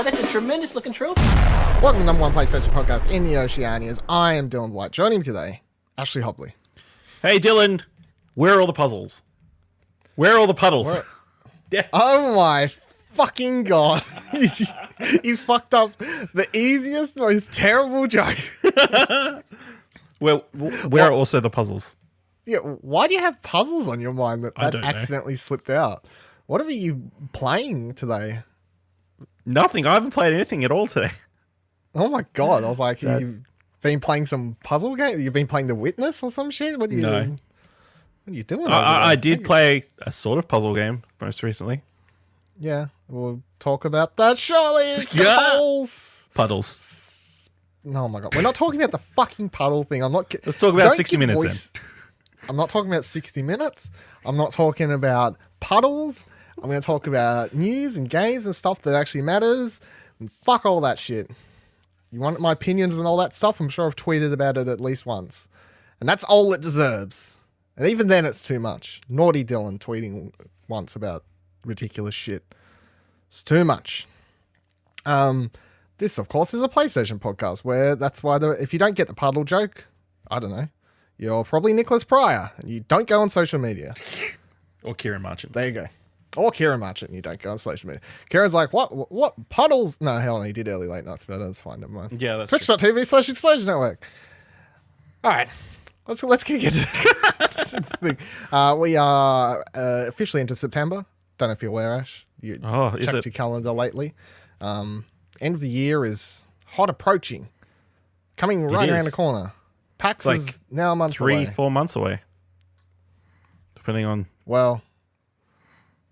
that's a tremendous looking trophy. Welcome to the number one PlayStation podcast in the Oceanias. I am Dylan White. Joining me today, Ashley Hobley. Hey Dylan, where are all the puzzles? Where are all the puddles? Yeah. Oh my fucking god. You fucked up the easiest, most terrible joke. Well, where are also the puzzles? Yeah, why do you have puzzles on your mind that accidentally slipped out? What are you playing today? Nothing. I haven't played anything at all today. Oh my god. I was like, you've been playing some puzzle game? You've been playing The Witness or some shit? What are you doing? I did play a sort of puzzle game most recently. Yeah, we'll talk about that shortly. It's puddles. Puddles. Oh my god. We're not talking about the fucking puddle thing. Let's talk about 60 minutes then. I'm not talking about 60 minutes. I'm not talking about puddles. I'm going to talk about news and games and stuff that actually matters. And fuck all that shit. You want my opinions and all that stuff? I'm sure I've tweeted about it at least once. And that's all it deserves. And even then it's too much. Naughty Dylan tweeting once about ridiculous shit. It's too much. This, of course, is a PlayStation podcast where that's why if you don't get the puddle joke, I don't know, you're probably Nicholas Pryor and you don't go on social media. Or Kieran Marchant. There you go. Or Kieran Marchant and you don't go on social media. Kieran's like, what puddles? No, hell on, he did early late nights about it. That's fine, never mind. Yeah, that's Twitch.tv/Explosion Network. All right. Let's kick it. We are officially into September. Don't know if you're aware, Ash. You checked your calendar lately. End of the year is hot approaching. Coming right around the corner. PAX is now a month away. 3-4 months away. Depending on... Well,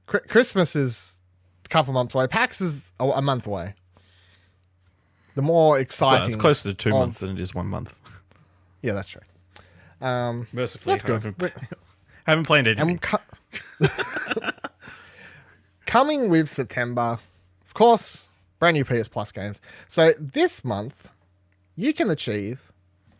Christmas is a couple months away. PAX is a month away. The more exciting... Well, it's closer to 2 months than it is 1 month. Yeah, that's true. Mercifully, that's good. Haven't played anything. Coming with September, of course, brand new PS Plus games. So this month, you can achieve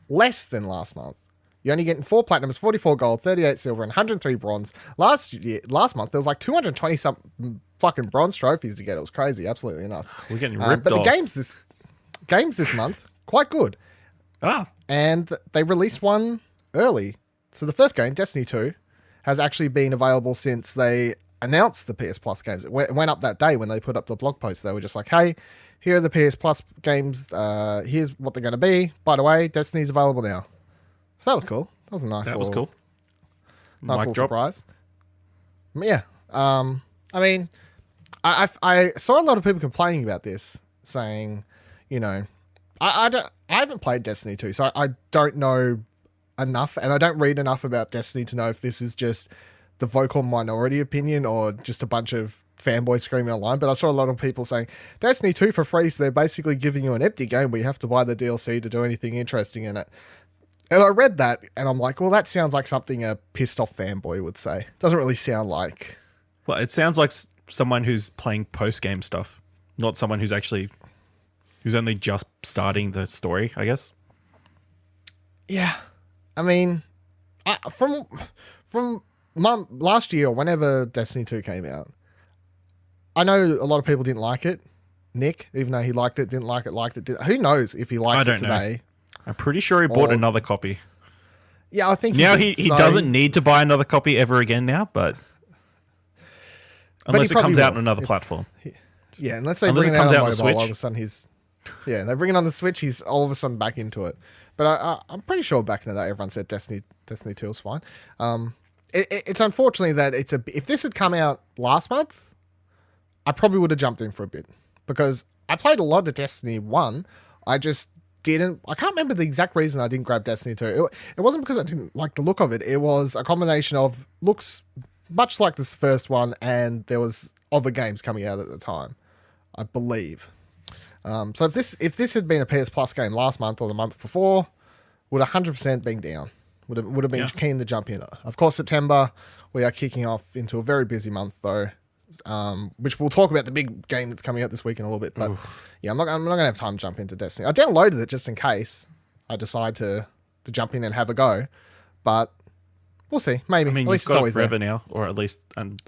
less than last month. You're only getting 4 platinums, 44 gold, 38 silver, and 103 bronze. Last month, there was like 220 something fucking bronze trophies to get. It was crazy, absolutely nuts. We're getting ripped off. But the games this month, quite good. And they released one early. So the first game, Destiny 2, has actually been available since they announced the PS Plus games. It went up that day when they put up the blog post. They were just like, hey, here are the PS Plus games. Here's what they're going to be. By the way, Destiny's available now. So that was cool. That was a nice little surprise. Yeah. I mean, I saw a lot of people complaining about this, saying, you know, I haven't played Destiny 2, so I don't know enough, and I don't read enough about Destiny to know if this is just the vocal minority opinion or just a bunch of fanboys screaming online. But I saw a lot of people saying Destiny 2 for free, so they're basically giving you an empty game where you have to buy the DLC to do anything interesting in it. And I read that and I'm like, well, that sounds like something a pissed off fanboy would say. Doesn't really sound like... Well, it sounds like someone who's playing post-game stuff, not someone who's only just starting the story, I guess. Yeah. I mean, from last year, whenever Destiny 2 came out, I know a lot of people didn't like it. Nick, even though he liked it, didn't like it, liked it. Who knows if he likes it today? Know. I'm pretty sure he bought another copy. Yeah, I think he doesn't need to buy another copy ever again now, but unless it comes out on another platform. Unless they bring it out on mobile, Switch. All of a sudden they bring it on the Switch, he's all of a sudden back into it. But I'm pretty sure back in the day, everyone said Destiny 2 was fine. It's unfortunately that if this had come out last month, I probably would have jumped in for a bit because I played a lot of Destiny 1. I just didn't. I can't remember the exact reason I didn't grab Destiny 2. It wasn't because I didn't like the look of it. It was a combination of looks much like this first one, and there was other games coming out at the time, I believe. So if this had been a PS Plus game last month or the month before, would 100% been down. Would have been keen to jump in. Of course, September, we are kicking off into a very busy month though, which we'll talk about the big game that's coming out this week in a little bit. But yeah, I'm not gonna have time to jump into Destiny. I downloaded it just in case I decide to jump in and have a go, but we'll see. Maybe. I mean, at least you've got it's it forever there now, or at least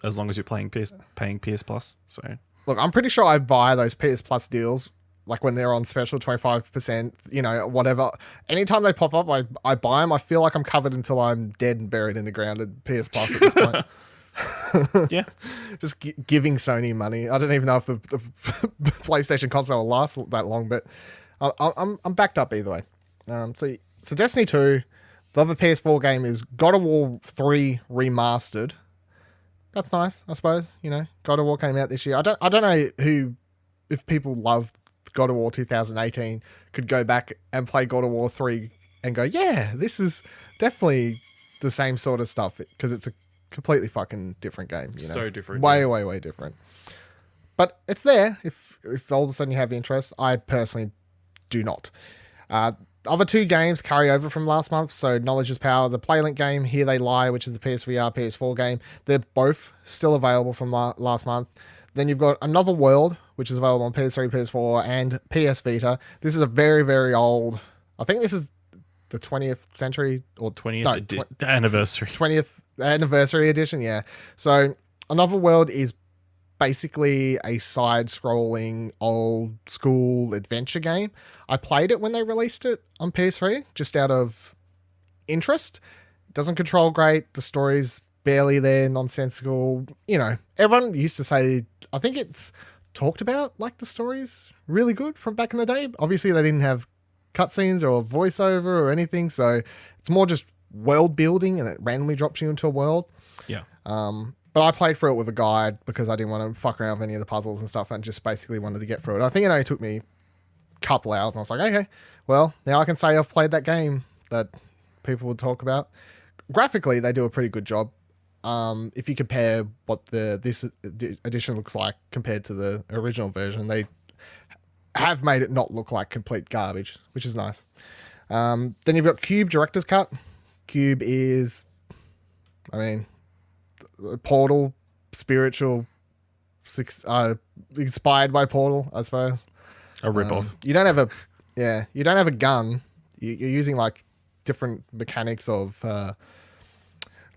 as long as you're paying PS Plus. So Look, I'm pretty sure I buy those PS Plus deals like when they're on special 25%, whatever. Anytime they pop up, I buy them. I feel like I'm covered until I'm dead and buried in the ground at PS Plus at this point. Yeah. Just giving Sony money. I don't even know if the PlayStation console will last that long, but I'm backed up either way. So Destiny 2, the other PS4 game is God of War 3 Remastered. That's nice, I suppose. God of War came out this year. I don't know if people love God of War 2018 could go back and play God of War 3 and go, yeah, this is definitely the same sort of stuff, because it's a completely fucking different game. So different. Way different. But it's there if all of a sudden you have interest. I personally do not. Other two games carry over from last month. So Knowledge is Power, the Playlink game, Here They Lie, which is the PSVR, PS4 game. They're both still available from last month. Then you've got Another World, which is available on PS3, PS4, and PS Vita. This is a very, very old... I think this is the 20th century or 20th anniversary. 20th anniversary edition, yeah. So Another World is basically a side-scrolling, old-school adventure game. I played it when they released it on PS3, just out of interest. It doesn't control great. The story's barely there, nonsensical. Everyone used to say... I think it's talked about like the story's really good from back in the day. Obviously, they didn't have cutscenes or voiceover or anything, so it's more just world building, and it randomly drops you into a world. Yeah. But I played through it with a guide because I didn't want to fuck around with any of the puzzles and stuff, and just basically wanted to get through it. I think it only took me a couple hours, and I was like, okay, well, now I can say I've played that game that people would talk about. Graphically, they do a pretty good job. If you compare what this edition looks like compared to the original version, they have made it not look like complete garbage, which is nice. Then you've got Cube Director's Cut. Cube is, Portal, spiritual, inspired by Portal, I suppose. A ripoff. You don't have a gun. You're using like different mechanics of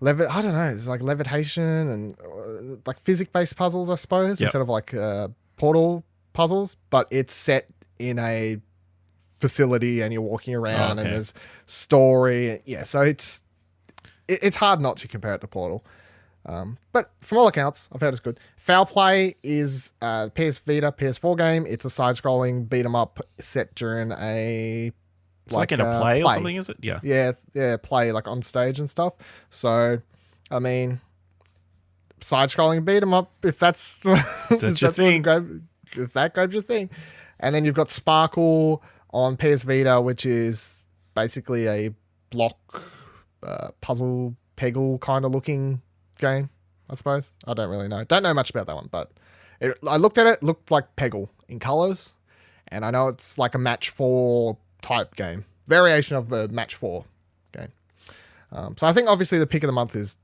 I don't know. It's like levitation and like physics-based puzzles, I suppose, instead of like Portal puzzles. But it's set in a facility, and you're walking around, and there's story. Yeah, so it's hard not to compare it to Portal. But from all accounts, I've heard it's good. Foul Play is a PS Vita, PS4 game. It's a side-scrolling beat-em-up set during a... It's like in a play or something, is it? Yeah. Yeah, play like on stage and stuff. So, side-scrolling beat-em-up, if that's... That's your thing. If that grabs your thing. And then you've got Sparkle on PS Vita, which is basically a block puzzle peggle kind of looking game, I suppose. I don't really know. Don't know much about that one, but I looked at it, looked like Peggle in colors, and I know it's like a match 4 type game, variation of the match 4 game. So I think obviously the pick of the month is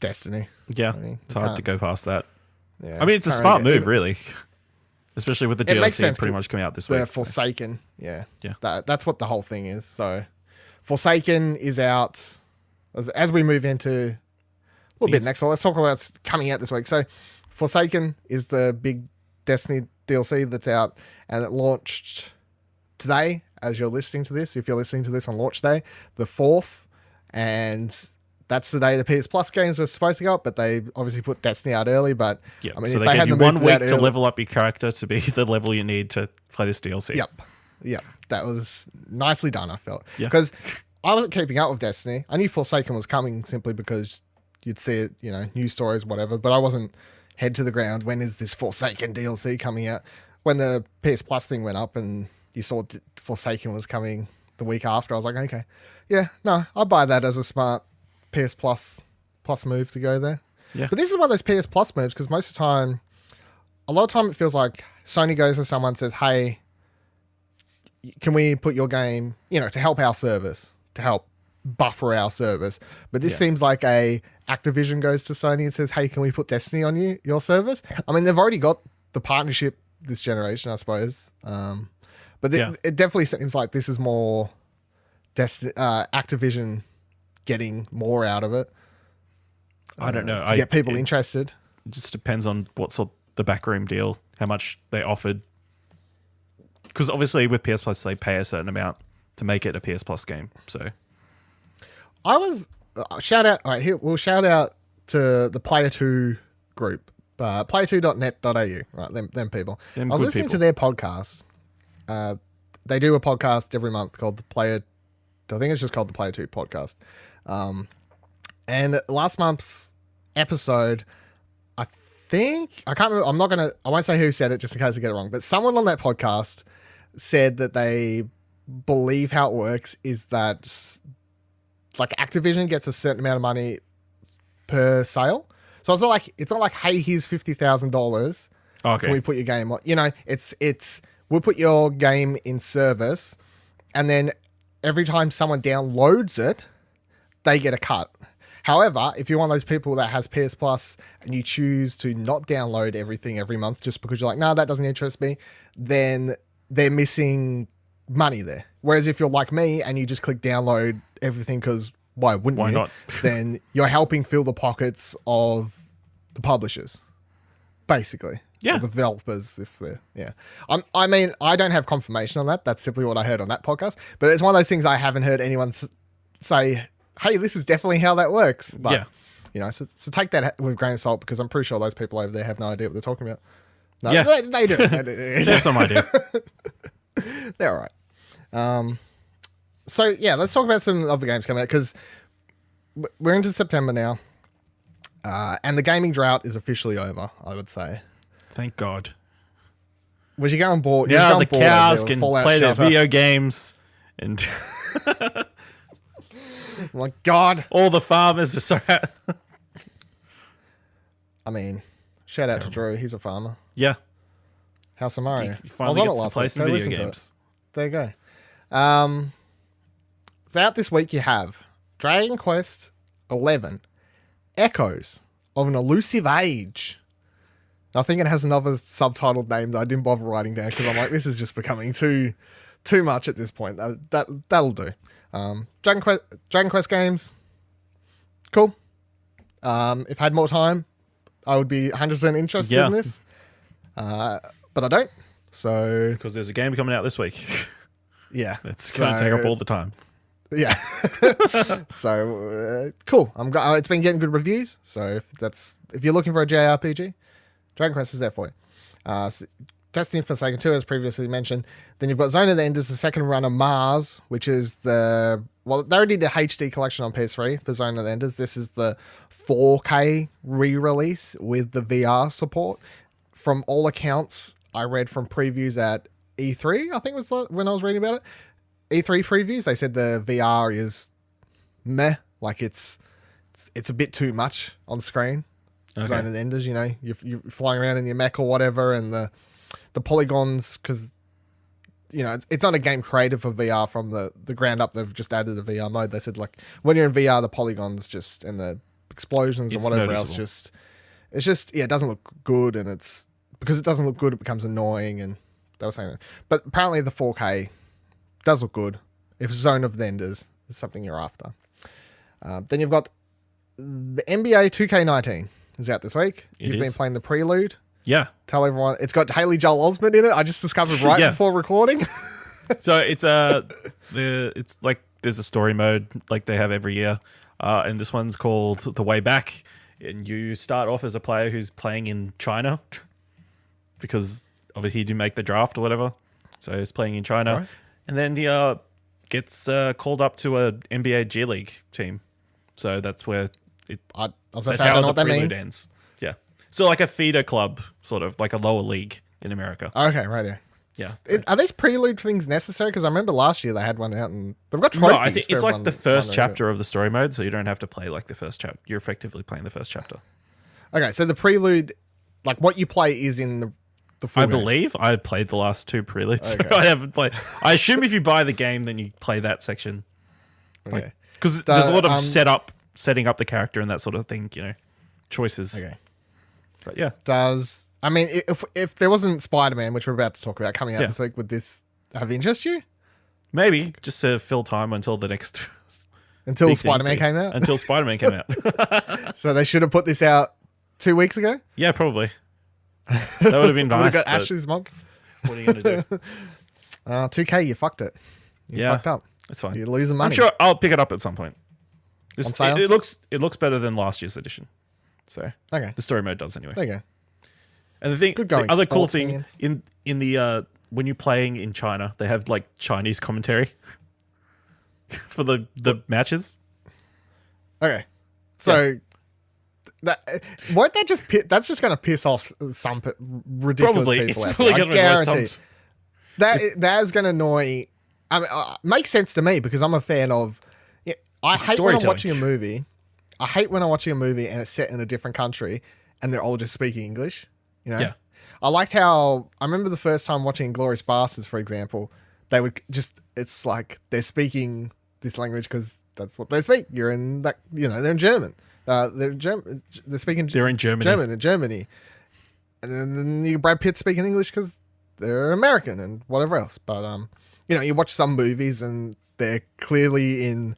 Destiny. Yeah, it's hard to go past that. Yeah, it's a smart move, really, especially with the DLC pretty much coming out this week. Forsaken, yeah. That's what the whole thing is. So Forsaken is out as we move into a little bit next. So let's talk about what's coming out this week. So Forsaken is the big Destiny DLC that's out, and it launched today as you're listening to this. If you're listening to this on launch day, the 4th, and that's the day the PS Plus games were supposed to go up, but they obviously put Destiny out early. But so if they gave you 1 week to level up your character to be the level you need to play this DLC. Yep. That was nicely done, I felt. Because I wasn't keeping up with Destiny. I knew Forsaken was coming simply because you'd see it, news stories, whatever, but I wasn't head to the ground. When is this Forsaken DLC coming out? When the PS Plus thing went up and you saw Forsaken was coming the week after, I was like, okay, yeah, no, I'll buy that as a smart PS Plus move to go there. Yeah. But this is one of those PS Plus moves, because most of the time, a lot of time it feels like Sony goes to someone and says, hey, can we put your game, to help our service, to help buffer our service. But this seems like Activision goes to Sony and says, hey, can we put Destiny on your service? They've already got the partnership this generation, I suppose. But it definitely seems like this is more Activision getting more out of it. I don't know. To get people interested. It just depends on what sort the backroom deal, how much they offered. Because obviously with PS Plus, they pay a certain amount to make it a PS Plus game. So I was shout out. All right, here we'll shout out to the Player 2 group, player2.net.au. Right, them people. I was listening to their podcast. They do a podcast every month called the Player. I think it's just called the Player 2 podcast. And last month's episode, I can't remember. I won't say who said it just in case I get it wrong, but someone on that podcast said that they believe how it works is that like Activision gets a certain amount of money per sale. So it's not like, hey, here's $50,000. Okay. Can we put your game on? You know, it's we'll put your game in service, and then every time someone downloads it, they get a cut. However, if you're one of those people that has PS Plus and you choose to not download everything every month just because you're like, no, that doesn't interest me, then they're missing money there. Whereas if you're like me and you just click download everything because why wouldn't you? Not? Then you're helping fill the pockets of the publishers, basically. Yeah. Or the developers, if they're, yeah. I mean, I don't have confirmation on that. That's simply what I heard on that podcast. But it's one of those things I haven't heard anyone say, hey, this is definitely how that works. But, yeah. You know, so take that with a grain of salt because I'm pretty sure those people over there have no idea what they're talking about. No, yeah. They do. They have some idea. They're all right. So, yeah, let's talk about some other games coming out because we're into September now. And the gaming drought is officially over, I would say. Thank God. Was you going bored? Yeah, the cows can play their video games. And oh my God. All the farmers are so I mean, shout out to Drew. He's a farmer. Yeah. House of Mario. He finally gets to play some video games. There you go. So out this week you have Dragon Quest 11 Echoes of an Elusive Age. I think it has another subtitled name that I didn't bother writing down because I'm like, this is just becoming too much at this point. That'll do. Dragon Quest games, cool. If I had more time, I would be 100% interested in this. But I don't. So because there's a game coming out this week. Yeah, it's going to take up all the time. Yeah. So cool. It's been getting good reviews. So if you're looking for a JRPG, Dragon Quest is there for you. Destiny Forsaken 2, as previously mentioned. Then you've got Zone of the Enders, the second run of Mars, which is they already did the HD collection on PS3 for Zone of the Enders. This is the 4K re-release with the VR support. From all accounts, I read from previews at E3, I think was when I was reading about it. E3 previews, they said the VR is meh, like it's a bit too much on screen. Okay. Zone of the Enders, you know, you're flying around in your mech or whatever, and the polygons, because you know it's not a game created for VR from the ground up. They've just added a VR mode. They said like when you're in VR, the polygons just and the explosions and whatever else it's just it doesn't look good, and it's because it doesn't look good, it becomes annoying. And they were saying that, but apparently the 4K does look good if Zone of the Enders is something you're after. Then you've got the NBA 2K19 is out this week. You've been playing the Prelude. Yeah. Tell everyone. It's got Haley Joel Osment in it. I just discovered before recording. So it's it's like there's a story mode like they have every year. And this one's called The Way Back. And you start off as a player who's playing in China because obviously he didn't make the draft or whatever. So he's playing in China. Right. And then he gets called up to a NBA G League team. So that's where I was about to say, I don't know what that means. Ends. Yeah. So like a feeder club, sort of like a lower league in America. Okay, right. Yeah. Are these prelude things necessary? Because I remember last year they had one out and they've got trophies. No, I think it's like the first chapter of the story mode, so you don't have to play like the first chapter. You're effectively playing the first chapter. Okay, so the prelude, like what you play is in the full game. Believe I played the last two preludes, okay. So I haven't played. I assume if you buy the game, then you play that section. Okay. Because there's a lot of setting up the character and that sort of thing, you know, choices. Okay. But yeah. I mean, if there wasn't Spider-Man, which we're about to talk about coming out this week, would this have interest you? Maybe, just to fill time until the next... Until Spider-Man came out? Until Spider-Man came out. So they should have put this out 2 weeks ago? Yeah, probably. That would have been Would have nice. got but Ashley's mug. What are you going to do? 2K, you fucked it. You fucked up. It's fine. You're losing money. I'm sure I'll pick it up at some point. On sale? It looks better than last year's edition. So Okay. the story mode does anyway. There you go. And the Good going, other cool sports thing fans. in the when you're playing in China, they have like Chinese commentary for the matches. Okay. So won't that just that's just going to piss off some ridiculous Probably. people It's out probably there. I going to annoy guarantee. some. That is going to annoy. I mean, makes sense to me because I'm a fan of. Yeah, I hate when I'm storytelling. watching a movie. I hate when I'm watching a movie and it's set in a different country and they're all just speaking English. You know. Yeah. I liked how I remember the first time watching Inglourious Bastards, for example. They would just. It's like they're speaking this language because that's what they speak. You're in that. You know, they're in German. They're German. They're speaking. They're in Germany. German in Germany, and then you Brad Pitt speaking English because they're American and whatever else. But you know, you watch some movies and they're clearly in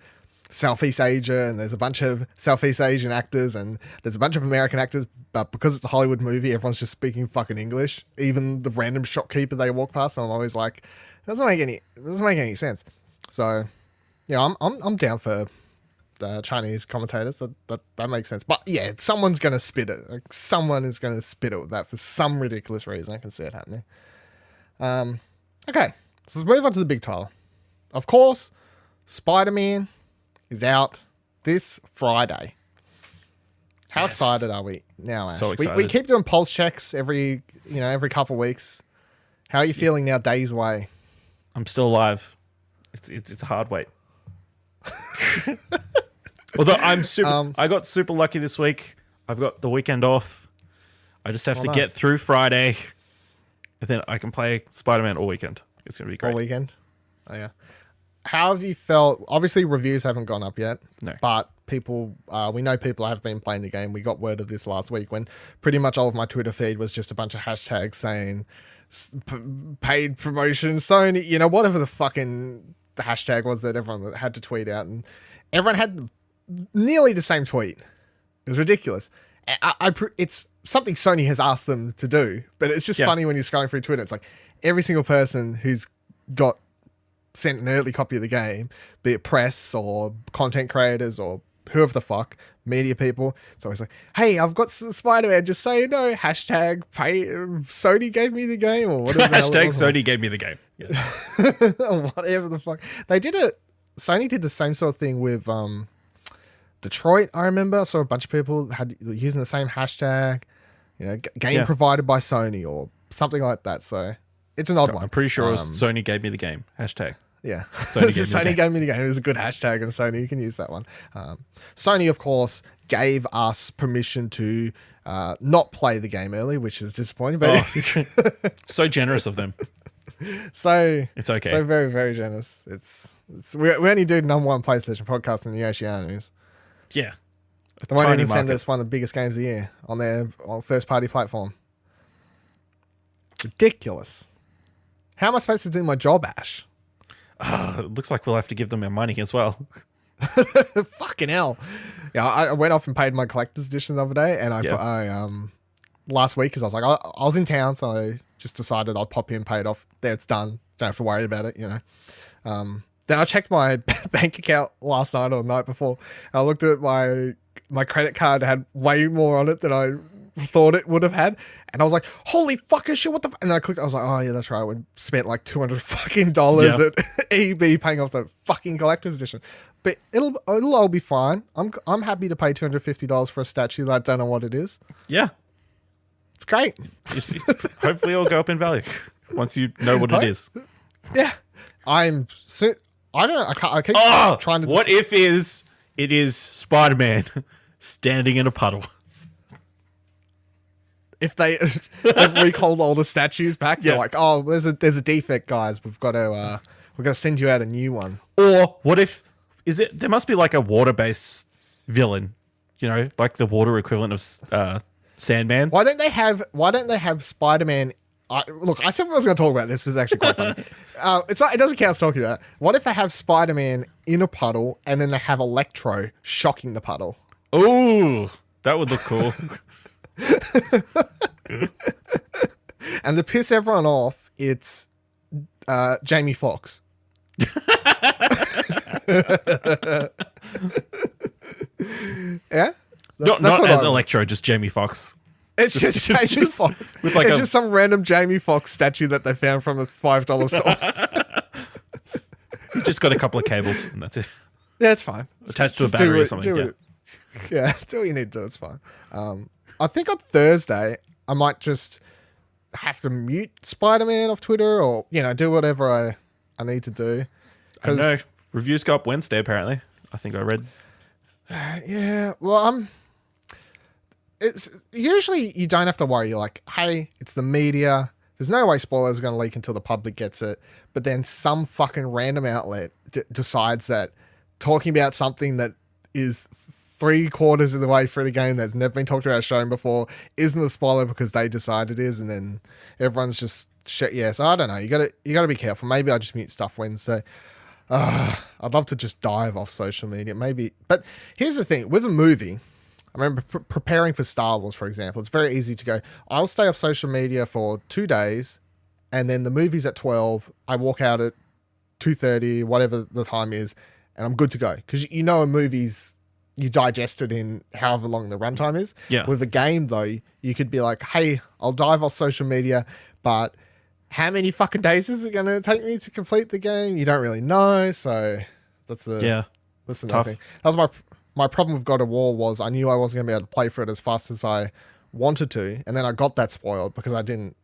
Southeast Asia, and there's a bunch of Southeast Asian actors, and there's a bunch of American actors. But because it's a Hollywood movie, everyone's just speaking fucking English. Even the random shopkeeper they walk past, I'm always like, it doesn't make any sense. So, yeah, I'm down for Chinese commentators. That makes sense. But yeah, someone's gonna spit it. Like, someone is gonna spit it with that for some ridiculous reason. I can see it happening. Okay, so let's move on to the big title. Of course, Spider-Man is out this Friday. How Yes. excited are we now, Ash? So We excited. keep doing pulse checks every couple of weeks. How are you feeling now, days away? I'm still alive. It's a hard wait. Although I got super lucky this week. I've got the weekend off. I just have to nice. get through Friday, and then I can play Spider-Man all weekend. It's gonna be great. All weekend? Oh, yeah. How have you felt? Obviously, reviews haven't gone up yet. No. But people, we know people have been playing the game. We got word of this last week when pretty much all of my Twitter feed was just a bunch of hashtags saying paid promotion, Sony, you know, whatever the hashtag was that everyone had to tweet out. And everyone had nearly the same tweet. It was ridiculous. It's something Sony has asked them to do, but it's just funny when you're scrolling through Twitter. It's like every single person who's got sent an early copy of the game, be it press or content creators or whoever the fuck, media people. It's always like, hey, I've got Spider-Man, just so you know, hashtag pay, Sony gave me the game or whatever. Hashtag Sony gave me the game. Yeah. Whatever the fuck. Sony did the same sort of thing with Detroit, I remember. I saw a bunch of people using the same hashtag, you know, game provided by Sony or something like that. So it's an odd one. I'm pretty sure it was Sony gave me the game. Hashtag. Yeah. Sony gave me the game. It was a good hashtag, and Sony, you can use that one. Sony, of course, gave us permission to not play the game early, which is disappointing. But So generous of them. so It's okay. So very, very generous. We only do number one PlayStation podcast in the Oceanics. Yeah. They won't Tiny even send market. us one of the biggest games of the year on their first party platform. Ridiculous. How am I supposed to do my job, Ash? It looks like we'll have to give them our money as well. Fucking hell. Yeah, I went off and paid my collector's edition the other day, and last week, because I was like, I was in town, so I just decided I'd pop in, pay it off. There, it's done. Don't have to worry about it, you know. Then I checked my bank account last night or the night before. I looked at my credit card had way more on it than I thought it would have had, and I was like, holy fucking shit, what the and I clicked, I was like, oh yeah, that's right, we spent like $200 fucking at EB paying off the fucking collector's edition. But it'll all be fine. I'm happy to pay $250 for a statue that I don't know what it is. Yeah. It's great. It's hopefully it'll go up in value once you know what it is. Yeah. I don't know, I keep trying to what if it is Spider-Man standing in a puddle? If they recalled all the statues back, they're like, oh, there's a defect, guys. We've got to send you out a new one. Or what if there must be like a water-based villain, you know, like the water equivalent of Sandman. Why don't they have Spider-Man? Look, I said I was going to talk about this. It was actually quite funny. It doesn't count as talking about it. What if they have Spider-Man in a puddle and then they have Electro shocking the puddle? Ooh, that would look cool. And to piss everyone off, it's Jamie Foxx. Yeah? Not as Electro, just Jamie Foxx. It's just Jamie Foxx. With like it's just some random Jamie Foxx statue that they found from a $5 store. You just got a couple of cables and that's it. Yeah, it's fine. Attached to a battery or something. Yeah, do what you need to do. It's fine. I think on Thursday, I might just have to mute Spider-Man off Twitter or, do whatever I need to do. I know. Reviews go up Wednesday, apparently. I think I read. Yeah, well, it's usually you don't have to worry. You're like, hey, it's the media. There's no way spoilers are going to leak until the public gets it. But then some fucking random outlet decides that talking about something that is 3/4 of the way through the game that's never been talked about shown before isn't a spoiler because they decide it is, and then everyone's just shit. Yeah, so I don't know. You gotta be careful. Maybe I just mute stuff Wednesday. I'd love to just dive off social media, maybe. But here's the thing with a movie. I remember preparing for Star Wars, for example. It's very easy to go, I'll stay off social media for 2 days, and then the movie's at 12. I walk out at 2:30, whatever the time is, and I'm good to go. Because a movie's, you digest it in however long the runtime is. Yeah. With a game, though, you could be like, hey, I'll dive off social media, but how many fucking days is it going to take me to complete the game? You don't really know, so that's the tough thing. That was my problem with God of War was I knew I wasn't going to be able to play for it as fast as I wanted to, and then I got that spoiled because I didn't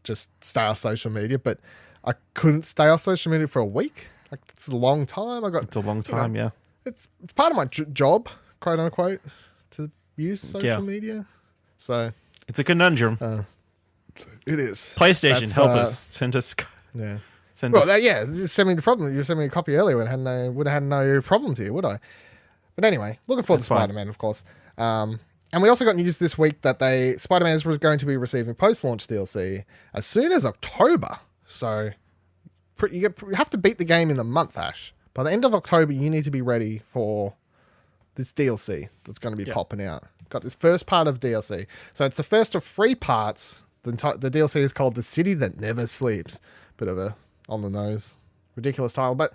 just stay off social media, but I couldn't stay off social media for a week. Like, it's a long time. It's a long time, yeah. It's part of my job, quote unquote, to use social media. So it's a conundrum. It is. PlayStation, help us. Send us. Yeah. Send us. Yeah. You sent me the problem. You sent me a copy earlier and would have had no problems here, would I? But anyway, looking forward to Spider-Man, of course. And we also got news this week that Spider-Man is going to be receiving post-launch DLC as soon as October. So you have to beat the game in the month, Ash. By the end of October, you need to be ready for this DLC that's going to be popping out. Got this first part of DLC. So it's the first of 3 parts. The DLC is called The City That Never Sleeps. Bit of a on-the-nose, ridiculous title. But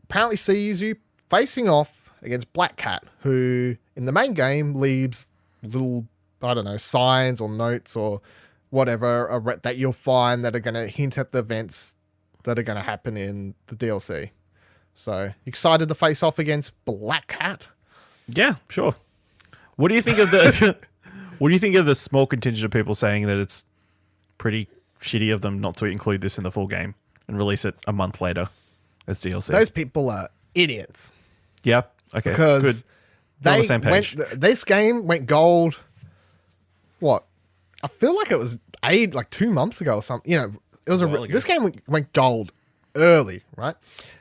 apparently sees you facing off against Black Cat, who in the main game leaves little, I don't know, signs or notes or whatever that you'll find that are going to hint at the events that are going to happen in the DLC. So, excited to face off against Black Cat? Yeah, sure. What do you think of the what do you think of the small contingent of people saying that it's pretty shitty of them not to include this in the full game and release it a month later as DLC? Those people are idiots. Yeah. Okay. Because good. We're on the same page. This game went gold. What? I feel like it was 2 months ago or something. It was this game went gold early, right?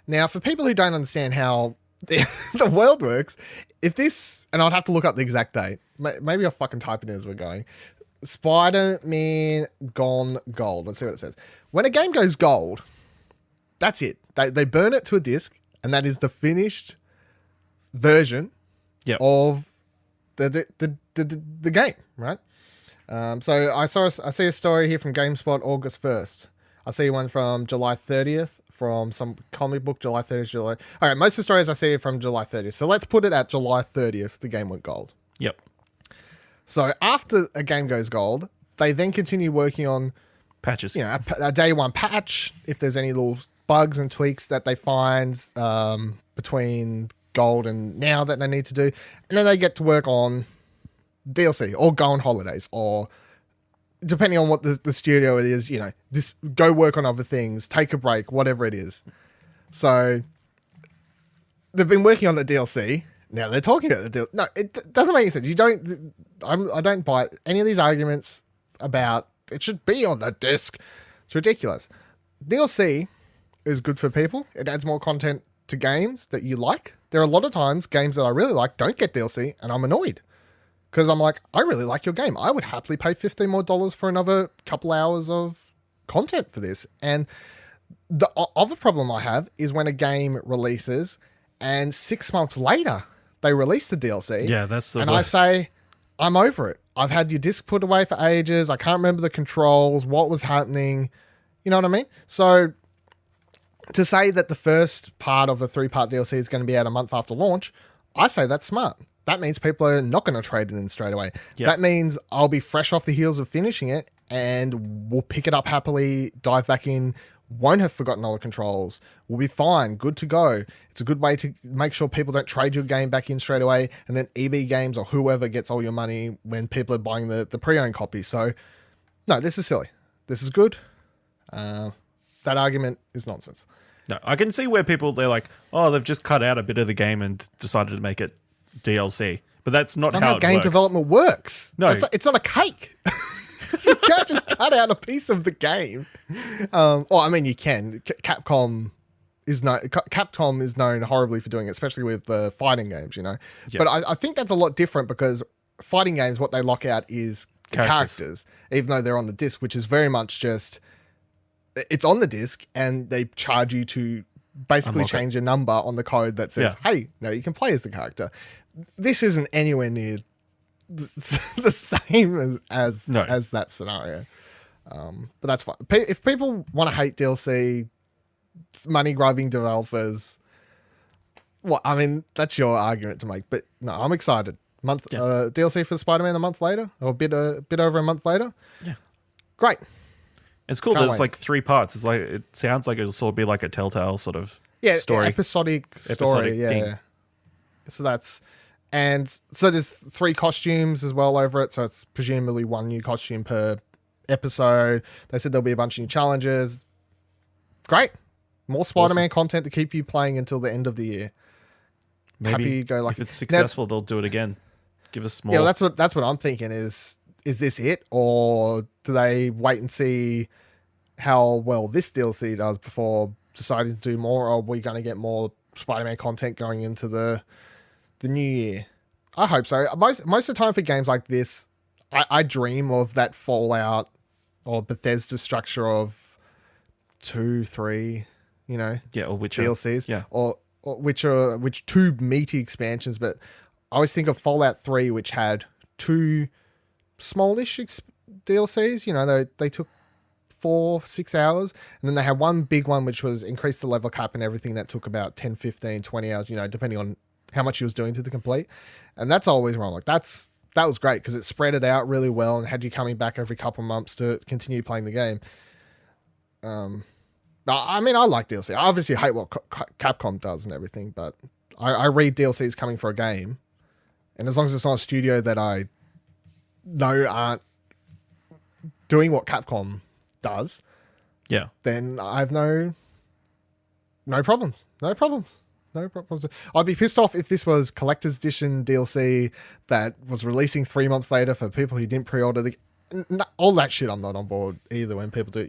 Now, for people who don't understand how the world works, if this, and I'd have to look up the exact date. Maybe I'll fucking type it in as we're going. Spider-Man Gone Gold. Let's see what it says. When a game goes gold, that's it. They burn it to a disc, and that is the finished version of the game, right? So I see a story here from GameSpot August 1st. I see one from July 30th from some comic book, July 30th. All right, most of the stories I see are from July 30th. So let's put it at July 30th, the game went gold. Yep. So after a game goes gold, they then continue working on patches. A day one patch, if there's any little bugs and tweaks that they find between gold and now that they need to do. And then they get to work on DLC or go on holidays or depending on what the studio it is, just go work on other things, take a break, whatever it is. So they've been working on the DLC. Now they're talking about the DLC. No, it doesn't make any sense. I don't buy any of these arguments about it should be on the disc. It's ridiculous. DLC is good for people. It adds more content to games that you like. There are a lot of times games that I really like don't get DLC and I'm annoyed. Because I'm like, I really like your game. I would happily pay $15 more for another couple hours of content for this. And the other problem I have is when a game releases and 6 months later they release the DLC. Yeah, that's the and worst. I say, I'm over it. I've had your disc put away for ages. I can't remember the controls, what was happening. You know what I mean? So to say that the first part of a 3-part DLC is going to be out a month after launch, I say that's smart. That means people are not going to trade it in straight away. Yep. That means I'll be fresh off the heels of finishing it and we'll pick it up happily, dive back in, won't have forgotten all the controls. We'll be fine, good to go. It's a good way to make sure people don't trade your game back in straight away, and then EB Games or whoever gets all your money when people are buying the pre-owned copy. So, no, this is silly. This is good. That argument is nonsense. No, I can see where they're like, oh, they've just cut out a bit of the game and decided to make it DLC. But that's not how it game works. Development works. No. It's not a cake. You can't just cut out a piece of the game. You can. Capcom is known horribly for doing it, especially with the fighting games, you know. Yep. But I think that's a lot different because fighting games, what they lock out is characters, even though they're on the disc, which is very much just, it's on the disc and they charge you to basically change a number on the code that says, hey, no, you can play as the character. This isn't anywhere near the same as that scenario. But that's fine. If people want to hate DLC, money grabbing developers, that's your argument to make. But no, I'm excited. DLC for Spider-Man a month later, or a bit over a month later. Yeah, great. It's cool that it's like 3 parts. It's like, it sounds like it'll sort of be like a Telltale sort of story. Episodic story. Yeah. So that's. And so there's 3 costumes as well over it. So it's presumably 1 new costume per episode. They said there'll be a bunch of new challenges. Great. More Spider-Man content to keep you playing until the end of the year. Maybe if it's successful, they'll do it again. Give us more. Yeah, that's what I'm thinking is this it? Or do they wait and see how well this DLC does before deciding to do more? Or are we going to get more Spider-Man content going into the new year? I hope so. Most of the time for games like this, I dream of that Fallout or Bethesda structure of 2, 3, or Witcher DLCs, or which 2 meaty expansions. But I always think of Fallout 3, which had 2 smallish DLCs. They took 4-6 hours, and then they had 1 big one which was increase the level cap and everything that took about 10, 15, 20 hours, depending on how much he was doing to the complete. And that's always wrong. Like that was great because it spread it out really well and had you coming back every couple of months to continue playing the game. I like DLC. I obviously hate what Capcom does and everything, but I read DLCs coming for a game, and as long as it's not a studio that I know aren't doing what Capcom does, then I have no problems. No problems. I'd be pissed off if this was collector's edition DLC that was releasing 3 months later for people who didn't pre-order all that shit. I'm not on board either when people do,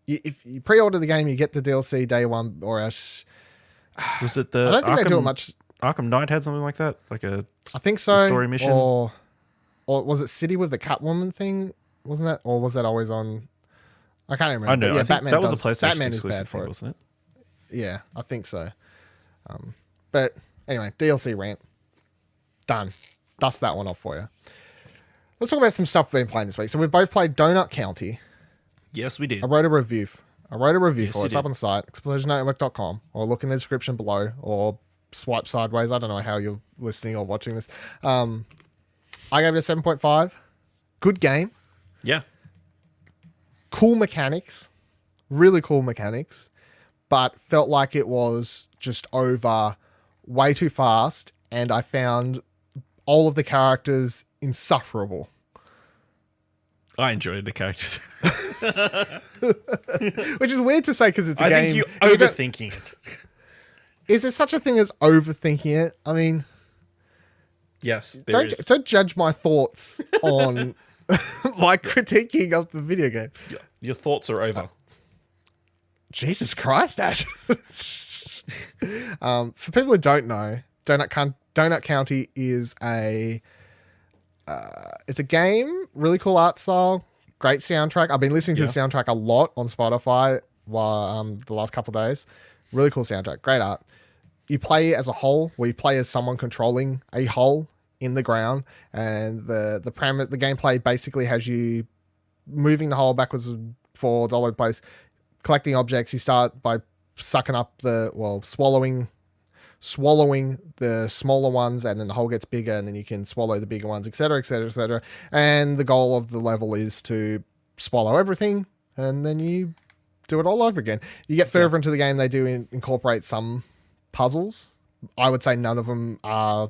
if you pre-order the game, you get the DLC day one, or else. Was it the? I don't think they do it much. Arkham Knight had something like that, I think so. Story mission, or was it City with the Catwoman thing? Wasn't that, or was that always on? I can't remember. I know. Yeah, I think Batman that was a PlayStation Batman is exclusive bad for thing, it, wasn't it? Yeah, I think so. But anyway, DLC rant. Done. Dust that one off for you. Let's talk about some stuff we've been playing this week. So we both played Donut County. Yes, we did. I wrote a review for it. Yes, It's up on the site, explosionnetwork.com, or look in the description below, or swipe sideways. I don't know how you're listening or watching this. I gave it a 7.5. Good game. Yeah. Cool mechanics. Really cool mechanics. But felt like it was just over way too fast, and I found all of the characters insufferable. I enjoyed the characters. Which is weird to say because it's a game. I think you're overthinking it. Is there such a thing as overthinking it? I mean... Yes, there is. Don't judge my thoughts on my critiquing of the video game. Your thoughts are over. Jesus Christ, Ash. For people who don't know, Donut County is it's a game, really cool art style, great soundtrack. I've been listening to the soundtrack a lot on Spotify while the last couple of days. Really cool soundtrack, great art. You play as a whole, where you play as someone controlling a whole in the ground, and the gameplay basically has you moving the hole backwards and forwards all over the place, collecting objects. You start by sucking up swallowing the smaller ones, and then the hole gets bigger, and then you can swallow the bigger ones, etc., etc., etc. And the goal of the level is to swallow everything, and then you do it all over again. You get further into the game, they do incorporate some puzzles. I would say none of them are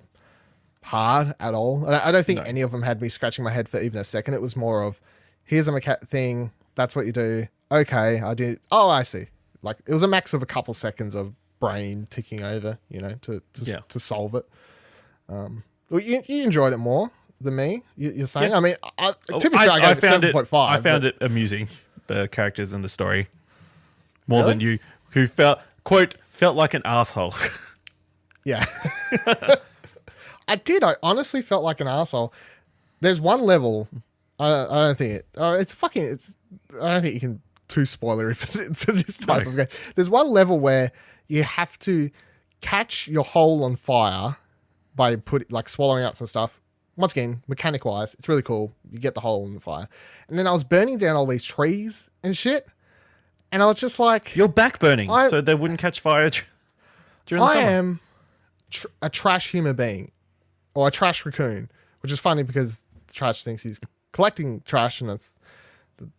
hard at all. And I don't think any of them had me scratching my head for even a second. It was more of, here's a thing, that's what you do. Okay, I did. Oh, I see. Like, it was a max of a couple seconds of brain ticking over, to solve it. Well, you enjoyed it more than me, you're saying? Yeah. I mean, to be fair, I gave it 7.5. I found it amusing, the characters and the story, more than you, who felt like an asshole. Yeah. I honestly felt like an asshole. There's one level, I don't think I don't think you can too spoilery for this type of game. There's one level where you have to catch your hole on fire by swallowing up some stuff. Once again, mechanic wise, it's really cool. You get the hole in the fire. And then I was burning down all these trees and shit. And I was just like, you're back burning so they wouldn't catch fire during the summer. I am a trash human being, or a trash raccoon, which is funny because the trash thinks he's collecting trash, and that's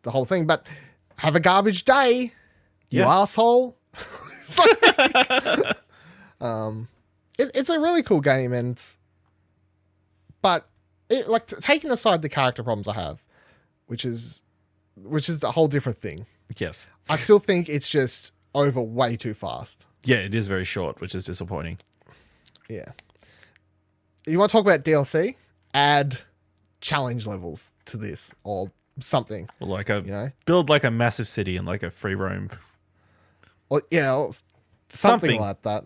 the whole thing. But have a garbage day, you asshole. It's a really cool game, but taking aside the character problems I have, which is a whole different thing. Yes, I still think it's just over way too fast. Yeah, it is very short, which is disappointing. Yeah. You want to talk about DLC? Add challenge levels to this or something. Or build like a massive city and like a free roam. Or something like that.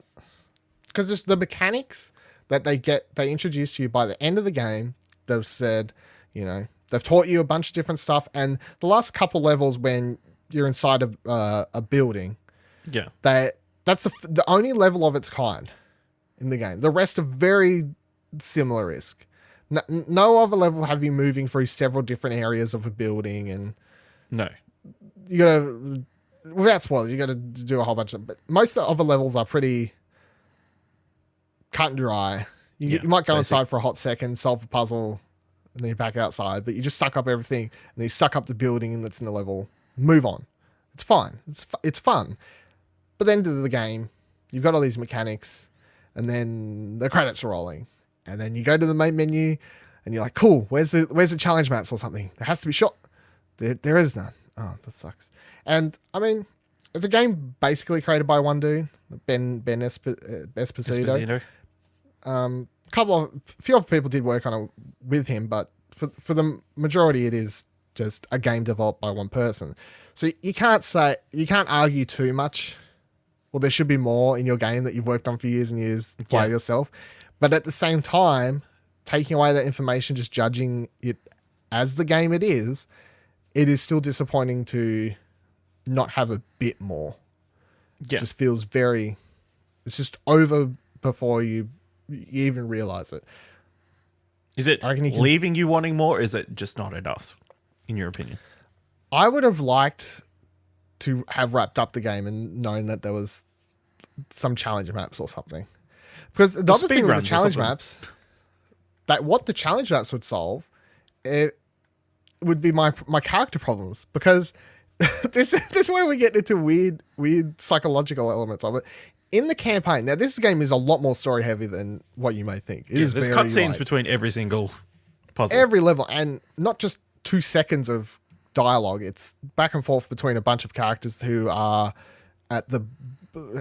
Because just the mechanics that they introduce to you by the end of the game, they've said, they've taught you a bunch of different stuff. And the last couple levels when you're inside of a building, that's the only level of its kind in the game. The rest are very similar-esque. No other level have you moving through several different areas of a building, and you gotta, without spoilers, you gotta do a whole bunch of. But most of the other levels are pretty cut and dry. You might go inside for a hot second, solve a puzzle, and then you're back outside. But you just suck up everything, and then you suck up the building that's in the level. Move on. It's fine. It's fun. But then to the game, you've got all these mechanics, and then the credits are rolling. And then you go to the main menu, and you're like, cool, where's the challenge maps or something? There has to be shot. There is none. Oh, that sucks. And, I mean, it's a game basically created by one dude, Ben Esposito. A few other people did work on it with him, but for the majority, it is just a game developed by one person. So you can't argue too much. Well, there should be more in your game that you've worked on for years and years by yourself. But at the same time, taking away that information, just judging it as the game it is still disappointing to not have a bit more. Yeah. It just feels it's just over before you even realize it. Is it leaving you wanting more? Or is it just not enough, in your opinion? I would have liked to have wrapped up the game and known that there was some challenge maps or something. Because the other thing with the challenge maps, that what the challenge maps would solve, it would be my character problems. Because this is where we get into weird psychological elements of it. In the campaign, now this game is a lot more story heavy than what you may think. There's cutscenes between every single puzzle. Every level, and not just 2 seconds of dialogue. It's back and forth between a bunch of characters who are at the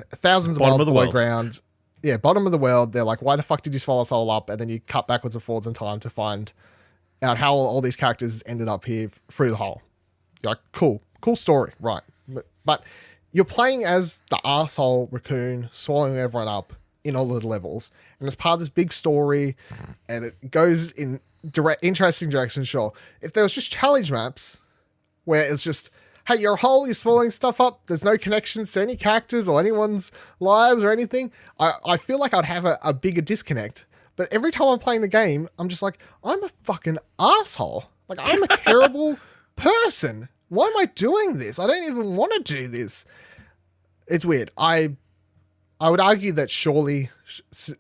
thousands of miles below ground. Yeah, bottom of the world. They're like, why the fuck did you swallow us all up? And then you cut backwards and forwards in time to find out how all these characters ended up here through the hole. You're like, cool story, right. But you're playing as the arsehole raccoon swallowing everyone up in all of the levels. And it's part of this big story, and it goes in interesting directions, sure. If there was just challenge maps where it's just, hey, you're a hole, you're swallowing stuff up, there's no connections to any characters or anyone's lives or anything, I feel like I'd have a bigger disconnect. But every time I'm playing the game, I'm just like, I'm a fucking asshole. Like, I'm a terrible person. Why am I doing this? I don't even want to do this. It's weird. I would argue that surely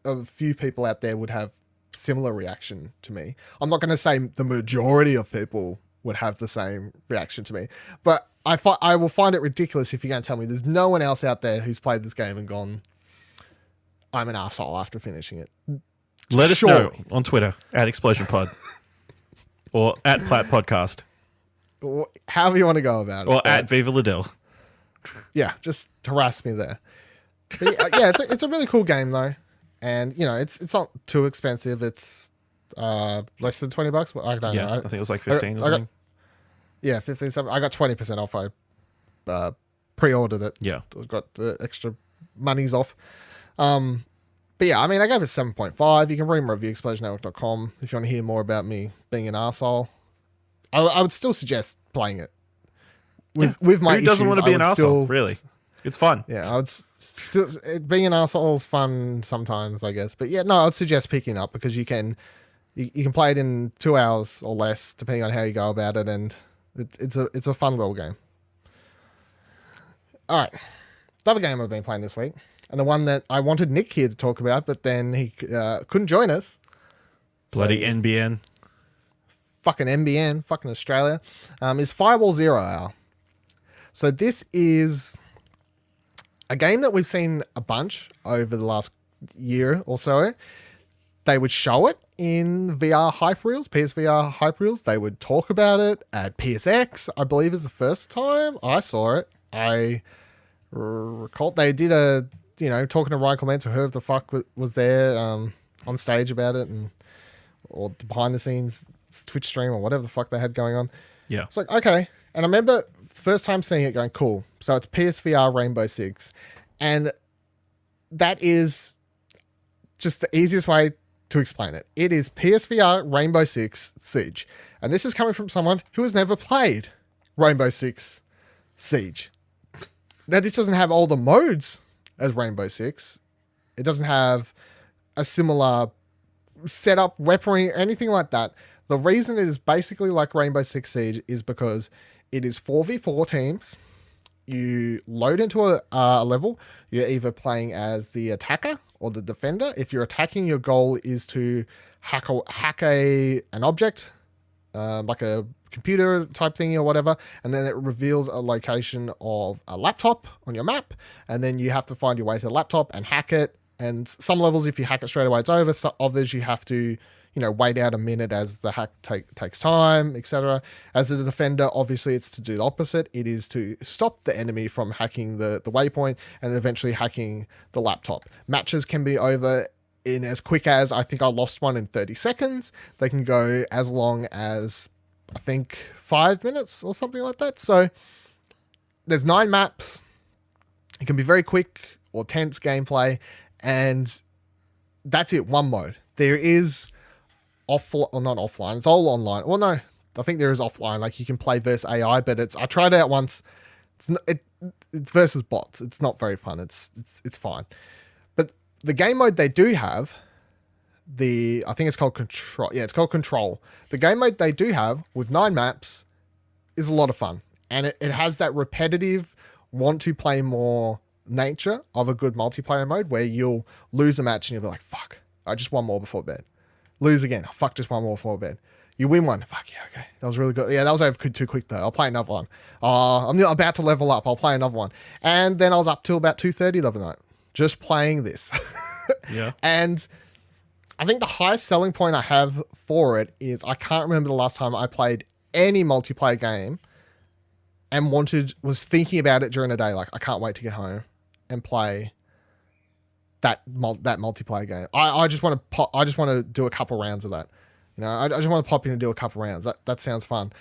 a few people out there would have similar reaction to me. I'm not going to say the majority of people would have the same reaction to me, but I will find it ridiculous if you're going to tell me there's no one else out there who's played this game and gone, I'm an asshole after finishing it. Let us know on Twitter at Explosion Pod or at Plat Podcast. However you want to go about it. Or at Viva Liddell. Yeah, just harass me there. But yeah, it's a really cool game though. And you know, it's not too expensive. It's less than $20. I don't know. I think it was like 15 or something. Yeah, 15, something. I got 20% off. I pre-ordered it. Yeah. Got the extra monies off. But yeah, I mean, I gave it 7.5. You can read my review, ExplosionNetwork.com, if you want to hear more about me being an arsehole. I would still suggest playing it. With my Who doesn't want to be an arsehole, still, really? It's fun. Yeah, I would still... Being an arsehole is fun sometimes, I guess. But yeah, no, I'd suggest picking up because you can play it in 2 hours or less, depending on how you go about it, and it's a fun little game. All right. The other game I've been playing this week, and the one that I wanted Nick here to talk about, but then he couldn't join us. Bloody NBN. Fucking NBN, fucking Australia, is Firewall 0 Hour. So this is a game that we've seen a bunch over the last year or so. They would show it in VR hype reels, PSVR hype reels. They would talk about it at PSX, I believe is the first time I saw it. I recall they did talking to Ryan Clements or whoever the fuck was there on stage about it, or behind the scenes Twitch stream or whatever the fuck they had going on. Yeah. It's like, okay. And I remember first time seeing it going, cool. So it's PSVR Rainbow Six. And that is just the easiest way to explain it. It is PSVR Rainbow Six Siege. And this is coming from someone who has never played Rainbow Six Siege. Now, this doesn't have all the modes as Rainbow Six. It doesn't have a similar setup, weaponry, or anything like that. The reason it is basically like Rainbow Six Siege is because it is 4v4 teams. You load into a level. You're either playing as the attacker or the defender. If you're attacking, your goal is to hack an object, like a computer type thing or whatever, and then it reveals a location of a laptop on your map, and then you have to find your way to the laptop and hack it. And some levels, if you hack it straight away, it's over. Some others, you have to, wait out a minute as the hack takes time, etc. As a defender, obviously, it's to do the opposite. It is to stop the enemy from hacking the waypoint and eventually hacking the laptop. Matches can be over in as quick as, I think I lost one in 30 seconds. They can go as long as, I think, 5 minutes or something like that. So there's 9 maps. It can be very quick or tense gameplay. And that's it, one mode. There is not offline. It's all online. Well, no, I think there is offline. Like you can play versus AI, but I tried it out once. It's versus bots. It's not very fun. It's fine. But the game mode they do have, I think it's called Control. Yeah, it's called Control. The game mode they do have with 9 maps is a lot of fun. And it has that repetitive want to play more nature of a good multiplayer mode where you'll lose a match and you'll be like, fuck, I just one more before bed. Lose again. Oh, fuck, just one more before bed. You win one. Fuck yeah, okay. That was really good. Yeah, that was over too quick though. I'll play another one. I'm about to level up. I'll play another one. And then I was up till about 2:30 the other night just playing this. Yeah. And I think the highest selling point I have for it is I can't remember the last time I played any multiplayer game and was thinking about it during the day. Like, I can't wait to get home and play that multiplayer game. I just want to do a couple rounds of that. I just want to pop in and do a couple rounds. That sounds fun.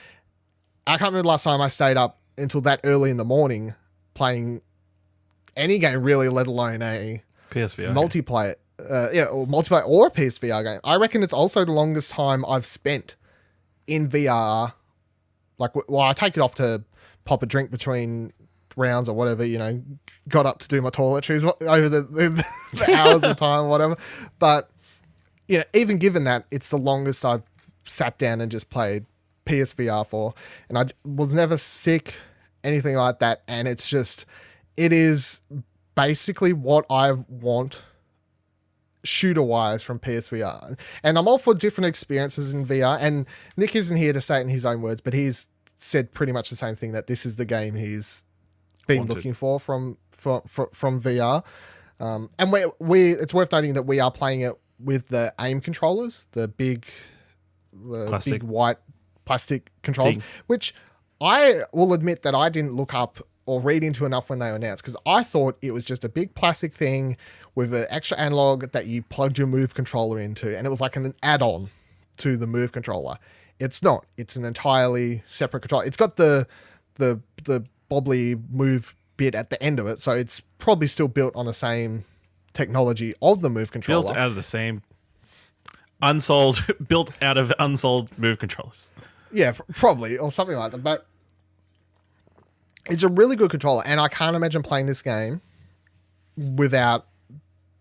I can't remember the last time I stayed up until that early in the morning playing any game really, let alone a PSVR multiplayer. Or multiplayer or a PSVR game. I reckon it's also the longest time I've spent in VR. Like, well, I take it off to pop a drink between rounds or whatever, got up to do my toiletries over the hours of time or whatever. But even given that it's the longest I've sat down and just played PSVR for, and I was never sick, anything like that, and it is basically what I want shooter-wise from PSVR. And I'm all for different experiences in VR, and Nick isn't here to say it in his own words, but he's said pretty much the same thing, that this is the game he's been looking for from VR. And we it's worth noting that we are playing it with the aim controllers, the big white plastic controls, which I will admit that I didn't look up or read into enough when they were announced, because I thought it was just a big plastic thing with an extra analog that you plugged your Move controller into, and it was like an add-on to the Move controller. It's not. It's an entirely separate controller. It's got the bobbly Move bit at the end of it, so it's probably still built on the same technology of the Move controller. Built out of the same built out of unsold Move controllers. Yeah, probably, or something like that. But it's a really good controller, and I can't imagine playing this game without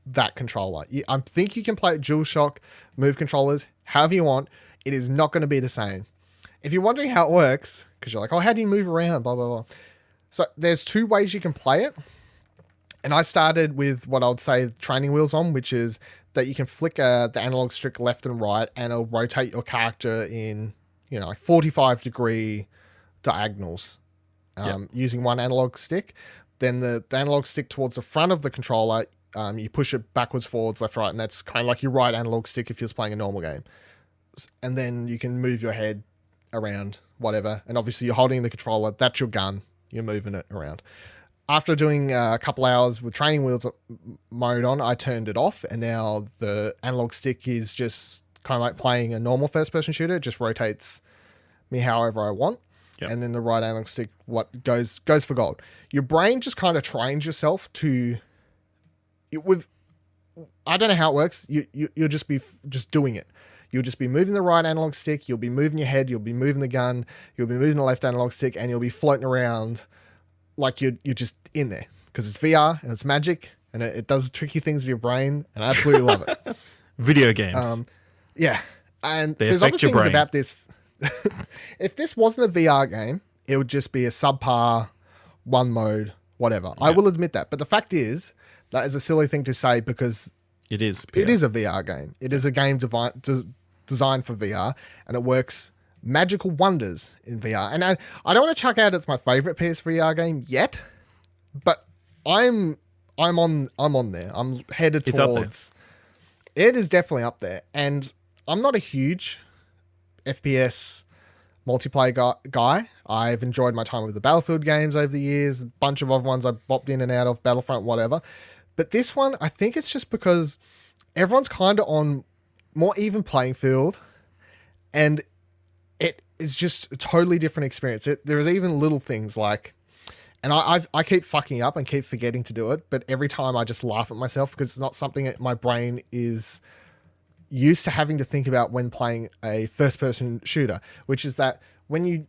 that controller. I think you can play DualShock Move controllers however you want. It is not going to be the same. If you're wondering how it works, because you're like, oh, how do you move around, blah, blah, blah. So there's two ways you can play it. And I started with what I would say training wheels on, which is that you can flick the analog stick left and right, and it'll rotate your character in, 45-degree diagonals using one analog stick. Then the analog stick towards the front of the controller, you push it backwards, forwards, left, right, and that's kind of like your right analog stick if you're playing a normal game. And then you can move your head around, whatever. And obviously you're holding the controller, that's your gun, you're moving it around. After doing a couple hours with training wheels mode on, I turned it off, and now the analog stick is just kind of like playing a normal first-person shooter. It just rotates me however I want. Yep. And then the right analog stick goes for gold. Your brain just kind of trains yourself to... I don't know how it works. You'll just be just doing it. You'll just be moving the right analog stick, you'll be moving your head, you'll be moving the gun, you'll be moving the left analog stick, and you'll be floating around like you're just in there, because it's VR and it's magic, and it does tricky things with your brain, and I absolutely love it. Video games. Yeah. And they there's other affect your things brain. about this. If this wasn't a VR game, it would just be a subpar one mode, whatever. Yeah. I will admit that. But the fact is, that is a silly thing to say, because it is a VR game. It is a game designed for VR, and it works magical wonders in VR. And I don't want to chuck out it's my favorite PSVR game yet, but I'm on there. I'm headed towards. It is definitely up there, and I'm not a huge FPS multiplayer guy. I've enjoyed my time with the Battlefield games over the years. A bunch of other ones I've bopped in and out of, Battlefront, whatever. But this one, I think it's just because everyone's kind of on more even playing field, and it is just a totally different experience. There's even little things like, and I keep fucking up and keep forgetting to do it, but every time I just laugh at myself, because it's not something that my brain is used to having to think about when playing a first-person shooter, which is that when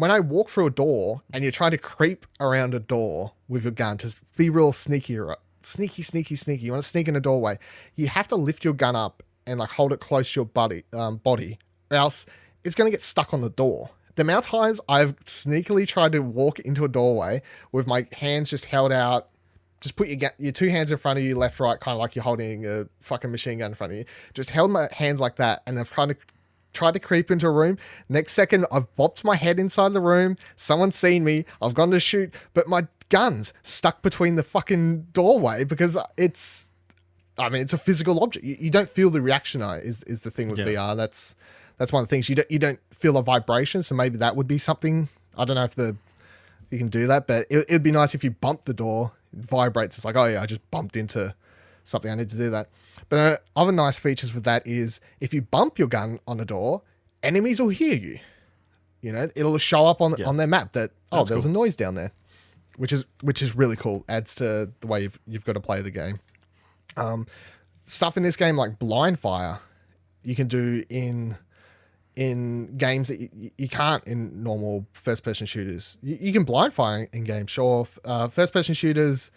I walk through a door and you're trying to creep around a door with your gun to be real sneaky. You want to sneak in a doorway, you have to lift your gun up and like hold it close to your body, or else it's going to get stuck on the door. The amount of times I've sneakily tried to walk into a doorway with my hands just held out, just put your two hands in front of you, left, right, kind of like you're holding a fucking machine gun in front of you. Just held my hands like that, and I've tried to creep into a room. Next second, I've bopped my head inside the room. Someone's seen me. I've gone to shoot, but my gun's stuck between the fucking doorway because it's a physical object. You don't feel the reaction is the thing with VR. That's one of the things. You don't feel a vibration, so maybe that would be something. I don't know if you can do that, but it'd be nice if you bump the door, it vibrates. It's like, oh yeah, I just bumped into something. I need to do that. But other nice features with that is if you bump your gun on a door, enemies will hear you. It'll show up on their map that there was a noise down there, which is really cool. Adds to the way you've got to play the game. Stuff in this game like blind fire, you can do in games that you can't in normal first-person shooters. You can blind fire in games, sure. First-person shooters,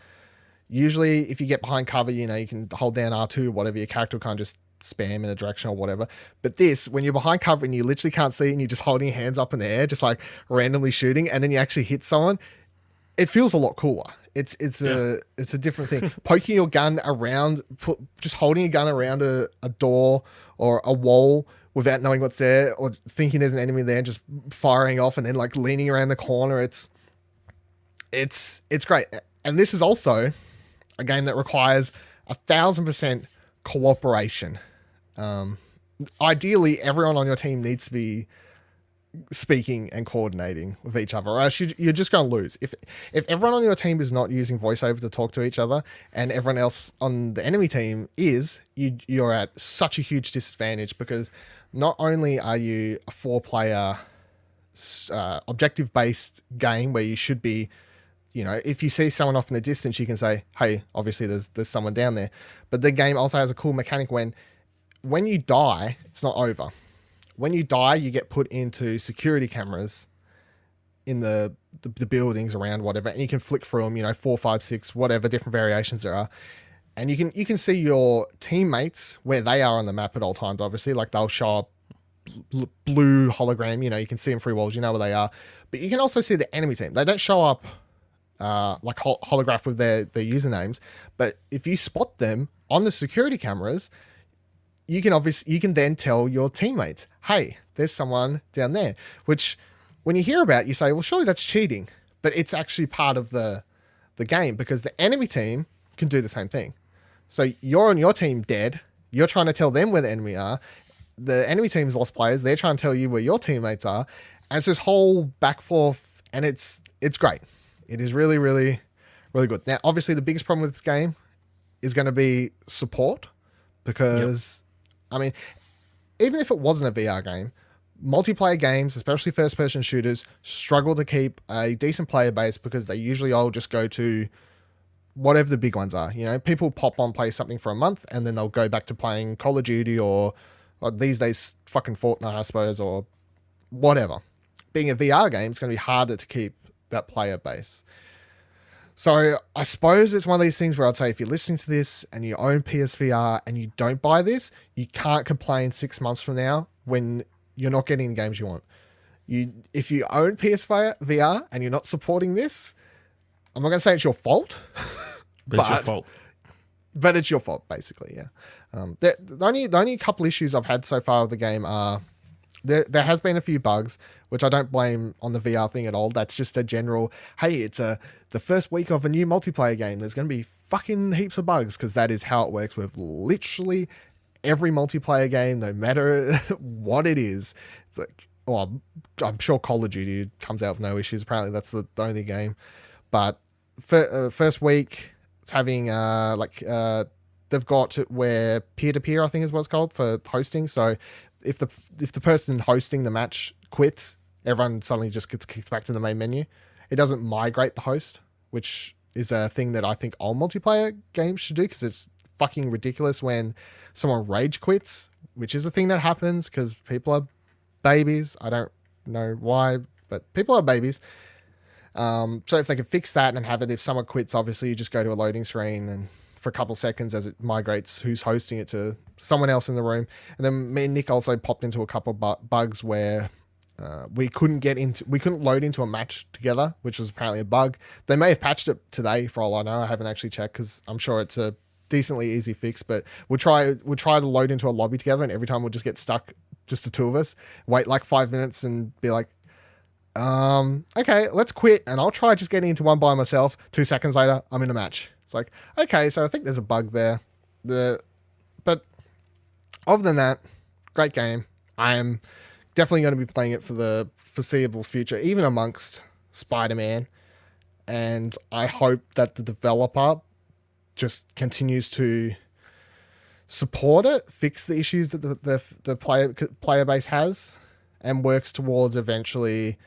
usually if you get behind cover, you can hold down R2 or whatever, your character will kind of just spam in a direction or whatever. But this, when you're behind cover and you literally can't see and you're just holding your hands up in the air, just like randomly shooting, and then you actually hit someone, it feels a lot cooler. It's a different thing. Poking your gun around, just holding a gun around a door or a wall without knowing what's there, or thinking there's an enemy there, and just firing off, and then like leaning around the corner. It's great. And this is also a game that requires 1,000% cooperation. Ideally, everyone on your team needs to be speaking and coordinating with each other, or else you're just going to lose. If everyone on your team is not using voiceover to talk to each other, and everyone else on the enemy team is, you're at such a huge disadvantage, because not only are you a 4-player objective-based game where you should be, if you see someone off in the distance, you can say, hey, obviously there's someone down there. But the game also has a cool mechanic when you die, it's not over. When you die, you get put into security cameras in the buildings around whatever, and you can flick through them, 4, 5, 6, whatever different variations there are. And you can see your teammates where they are on the map at all times, obviously. Like they'll show up blue hologram, you can see them through walls, you know where they are. But you can also see the enemy team. They don't show up like holograph with their usernames, but if you spot them on the security cameras, you can then tell your teammates, hey, there's someone down there, which when you hear about it, you say, well, surely that's cheating, but it's actually part of the game, because the enemy team can do the same thing. So you're on your team dead, you're trying to tell them where the enemy are, the enemy team's lost players, they're trying to tell you where your teammates are, and it's this whole back forth, and it's great. It is really, really, really good. Now, obviously, the biggest problem with this game is going to be support, because, I mean, even if it wasn't a VR game, multiplayer games, especially first-person shooters, struggle to keep a decent player base, because they usually all just go to whatever the big ones are. People pop on, play something for a month, and then they'll go back to playing Call of Duty or these days fucking Fortnite, I suppose, or whatever. Being a VR game, it's going to be harder to keep that player base. So I suppose it's one of these things where I'd say, if you're listening to this and you own PSVR and you don't buy this, you can't complain 6 months from now when you're not getting the games you want. If you own PSVR and you're not supporting this, I'm not going to say it's your fault. But it's your fault. But it's your fault, basically, yeah. The only couple issues I've had so far with the game are, there has been a few bugs, which I don't blame on the VR thing at all. That's just a general, hey, it's the first week of a new multiplayer game. There's going to be fucking heaps of bugs, because that is how it works with literally every multiplayer game, no matter what it is. It's like, well, I'm sure Call of Duty comes out with no issues. Apparently that's the only game. But first week, it's having they've got where peer-to-peer, I think is what it's called, for hosting. So if the person hosting the match quits, everyone suddenly just gets kicked back to the main menu. It doesn't migrate the host, which is a thing that I think all multiplayer games should do, because it's fucking ridiculous when someone rage quits, which is a thing that happens because people are babies. I don't know why, but people are babies. So if they can fix that and have it, if someone quits, obviously you just go to a loading screen and for a couple seconds as it migrates who's hosting it to someone else in the room. And then me and Nick also popped into a couple bugs where we couldn't load into a match together, which was apparently a bug. They may have patched it today for all I know. I haven't actually checked, because I'm sure it's a decently easy fix, but we'll try to load into a lobby together, and every time we'll just get stuck, just the two of us, wait like 5 minutes and be like, okay, let's quit, and I'll try just getting into one by myself. 2 seconds later, I'm in a match. It's like, okay, so I think there's a bug there. But other than that, great game. I am definitely going to be playing it for the foreseeable future, even amongst Spider-Man. And I hope that the developer just continues to support it, fix the issues that the player base has, and works towards eventually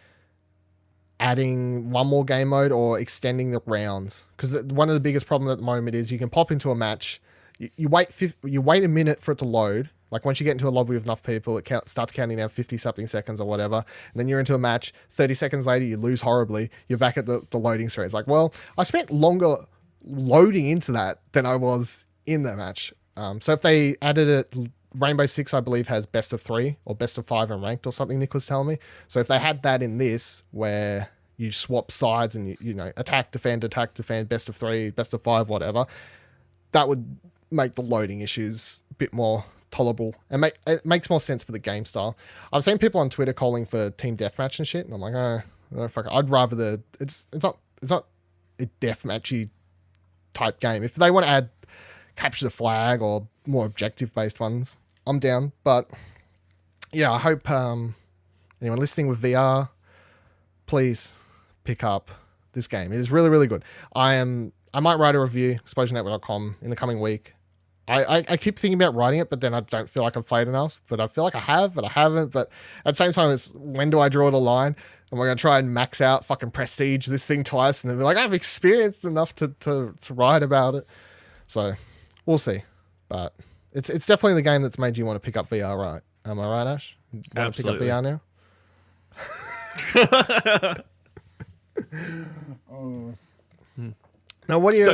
adding one more game mode or extending the rounds. Because one of the biggest problems at the moment is you can pop into a match, you wait a minute for it to load. Like once you get into a lobby with enough people, it starts counting down 50 something seconds or whatever. And then you're into a match, 30 seconds later, you lose horribly. You're back at the loading screen. It's like, well, I spent longer loading into that than I was in that match. So if they added it Rainbow Six, I believe, has best of 3 or best of 5 and ranked or something. Nick was telling me. So if they had that in this, where you swap sides and you know attack, defend, best of 3, best of 5, whatever, that would make the loading issues a bit more tolerable and it makes more sense for the game style. I've seen people on Twitter calling for team deathmatch and shit, and I'm like, oh fuck it. I'd rather it's not a deathmatchy type game. If they want to add capture the flag or more objective based ones, I'm down. But yeah, I hope anyone listening with VR, please pick up this game. It is really, really good. I might write a review, exposurenetwork.com, in the coming week. I keep thinking about writing it, but then I don't feel like I've played enough. But I feel like I have, but I haven't. But at the same time, it's when do I draw the line? Am I going to try and max out fucking prestige this thing twice and then be like, I've experienced enough to write about it. So we'll see. But it's definitely the game that's made you want to pick up VR, right? Am I right, Ash? Want to pick up VR now? Now, what do you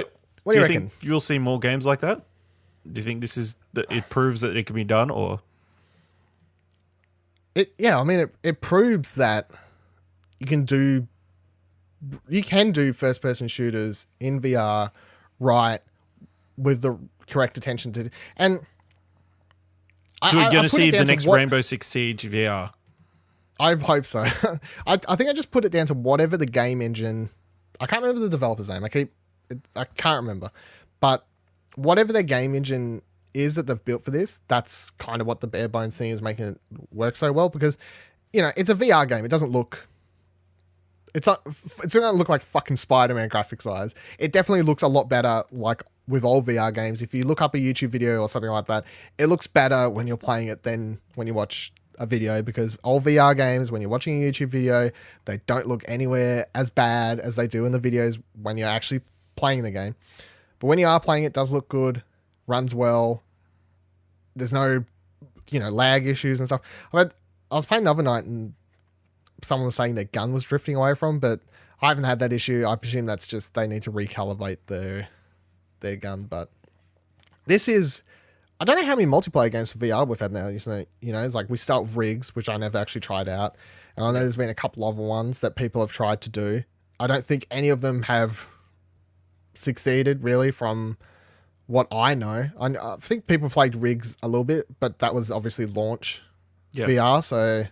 reckon? Think you'll see more games like that? Do you think this is it proves that it can be done, or it proves that you can do first person shooters in VR right with the correct attention to, and so we're going to see the next Rainbow Six Siege VR. I hope so. I think I just put it down to whatever the game engine. I can't remember the developer's name. I can't remember, but whatever their game engine is that they've built for this, that's kind of what the bare bones thing is making it work so well, because it's a VR game. It doesn't look. It's going to look like fucking Spider-Man graphics wise. It definitely looks a lot better, like with all VR games. If you look up a YouTube video or something like that, it looks better when you're playing it than when you watch a video, because all VR games, when you're watching a YouTube video, they don't look anywhere as bad as they do in the videos when you're actually playing the game. But when you are playing, it does look good, runs well. There's no, lag issues and stuff. I was playing the other night and someone was saying their gun was drifting away from, but I haven't had that issue. I presume that's just they need to recalibrate their gun. But this is, I don't know how many multiplayer games for VR we've had now. It's like we start with Rigs, which I never actually tried out. And I know there's been a couple other ones that people have tried to do. I don't think any of them have succeeded really from what I know. I think people played Rigs a little bit, but that was obviously launch VR, so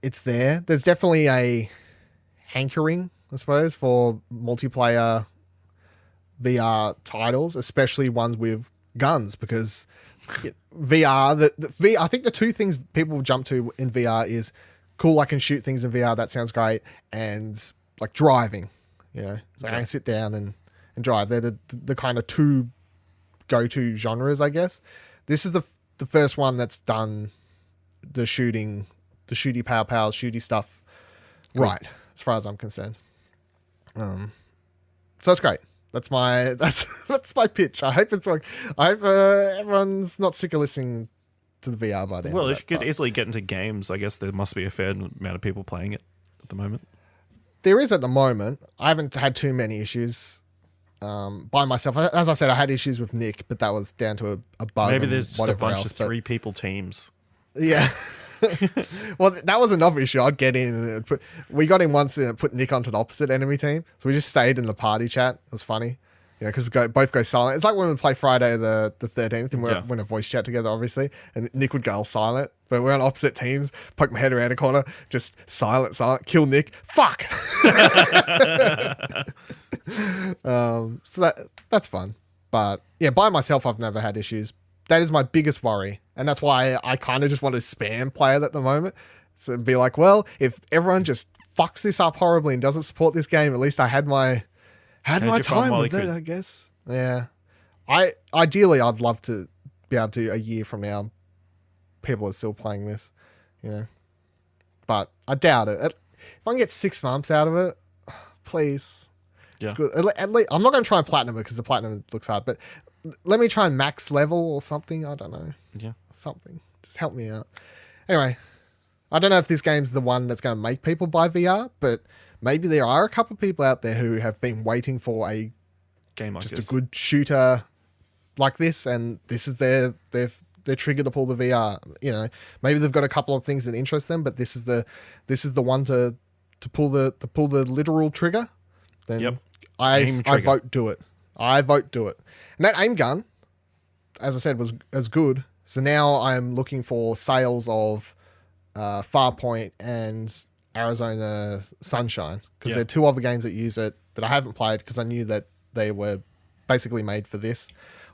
it's there. There's definitely a hankering, I suppose, for multiplayer VR titles, especially ones with guns, because VR, I think the two things people jump to in VR is cool, I can shoot things in VR, that sounds great, and like driving. So I can sit down and drive. They're the kind of two go-to genres, I guess. This is the first one that's done the shooty pow, shooty stuff right, as far as I'm concerned. So it's great. That's my pitch. I hope it's working. I hope everyone's not sick of listening to the VR by then. Well, if you could easily get into games, I guess there must be a fair amount of people playing it at the moment. There is at the moment. I haven't had too many issues by myself. As I said, I had issues with Nick, but that was down to a bug. Maybe there's just a bunch else, of 3 people teams. Yeah. Well, that was another issue. I'd get in and we got in once and put Nick onto the opposite enemy team. So we just stayed in the party chat. It was funny. Because we both go silent. It's like when we play Friday the 13th and we're in a voice chat together, obviously, and Nick would go all silent, but we're on opposite teams, poke my head around a corner, just silent, kill Nick, fuck! So that's fun. But yeah, by myself, I've never had issues. That is my biggest worry, and that's why I kind of just want to spam play it at the moment. So it'd be like, well, if everyone just fucks this up horribly and doesn't support this game, at least I had my time with it, I guess. Yeah. Ideally, I'd love to be able to, a year from now, people are still playing this, But I doubt it. If I can get 6 months out of it, please. Yeah. It's good. At least, I'm not going to try and platinum it because the platinum looks hard, but let me try and max level or something. I don't know. Yeah. Something. Just help me out. Anyway, I don't know if this game's the one that's going to make people buy VR, but maybe there are a couple of people out there who have been waiting for a game like just this. A good shooter like this, and this is their their trigger to pull the VR. You know, maybe they've got a couple of things that interest them, but this is the one to pull the literal trigger. Then I vote do it. I vote do it. And that aim gun, as I said, was as good. So now I'm looking for sales of Farpoint and Arizona Sunshine, because there are two other games that use it that I haven't played because I knew that they were basically made for this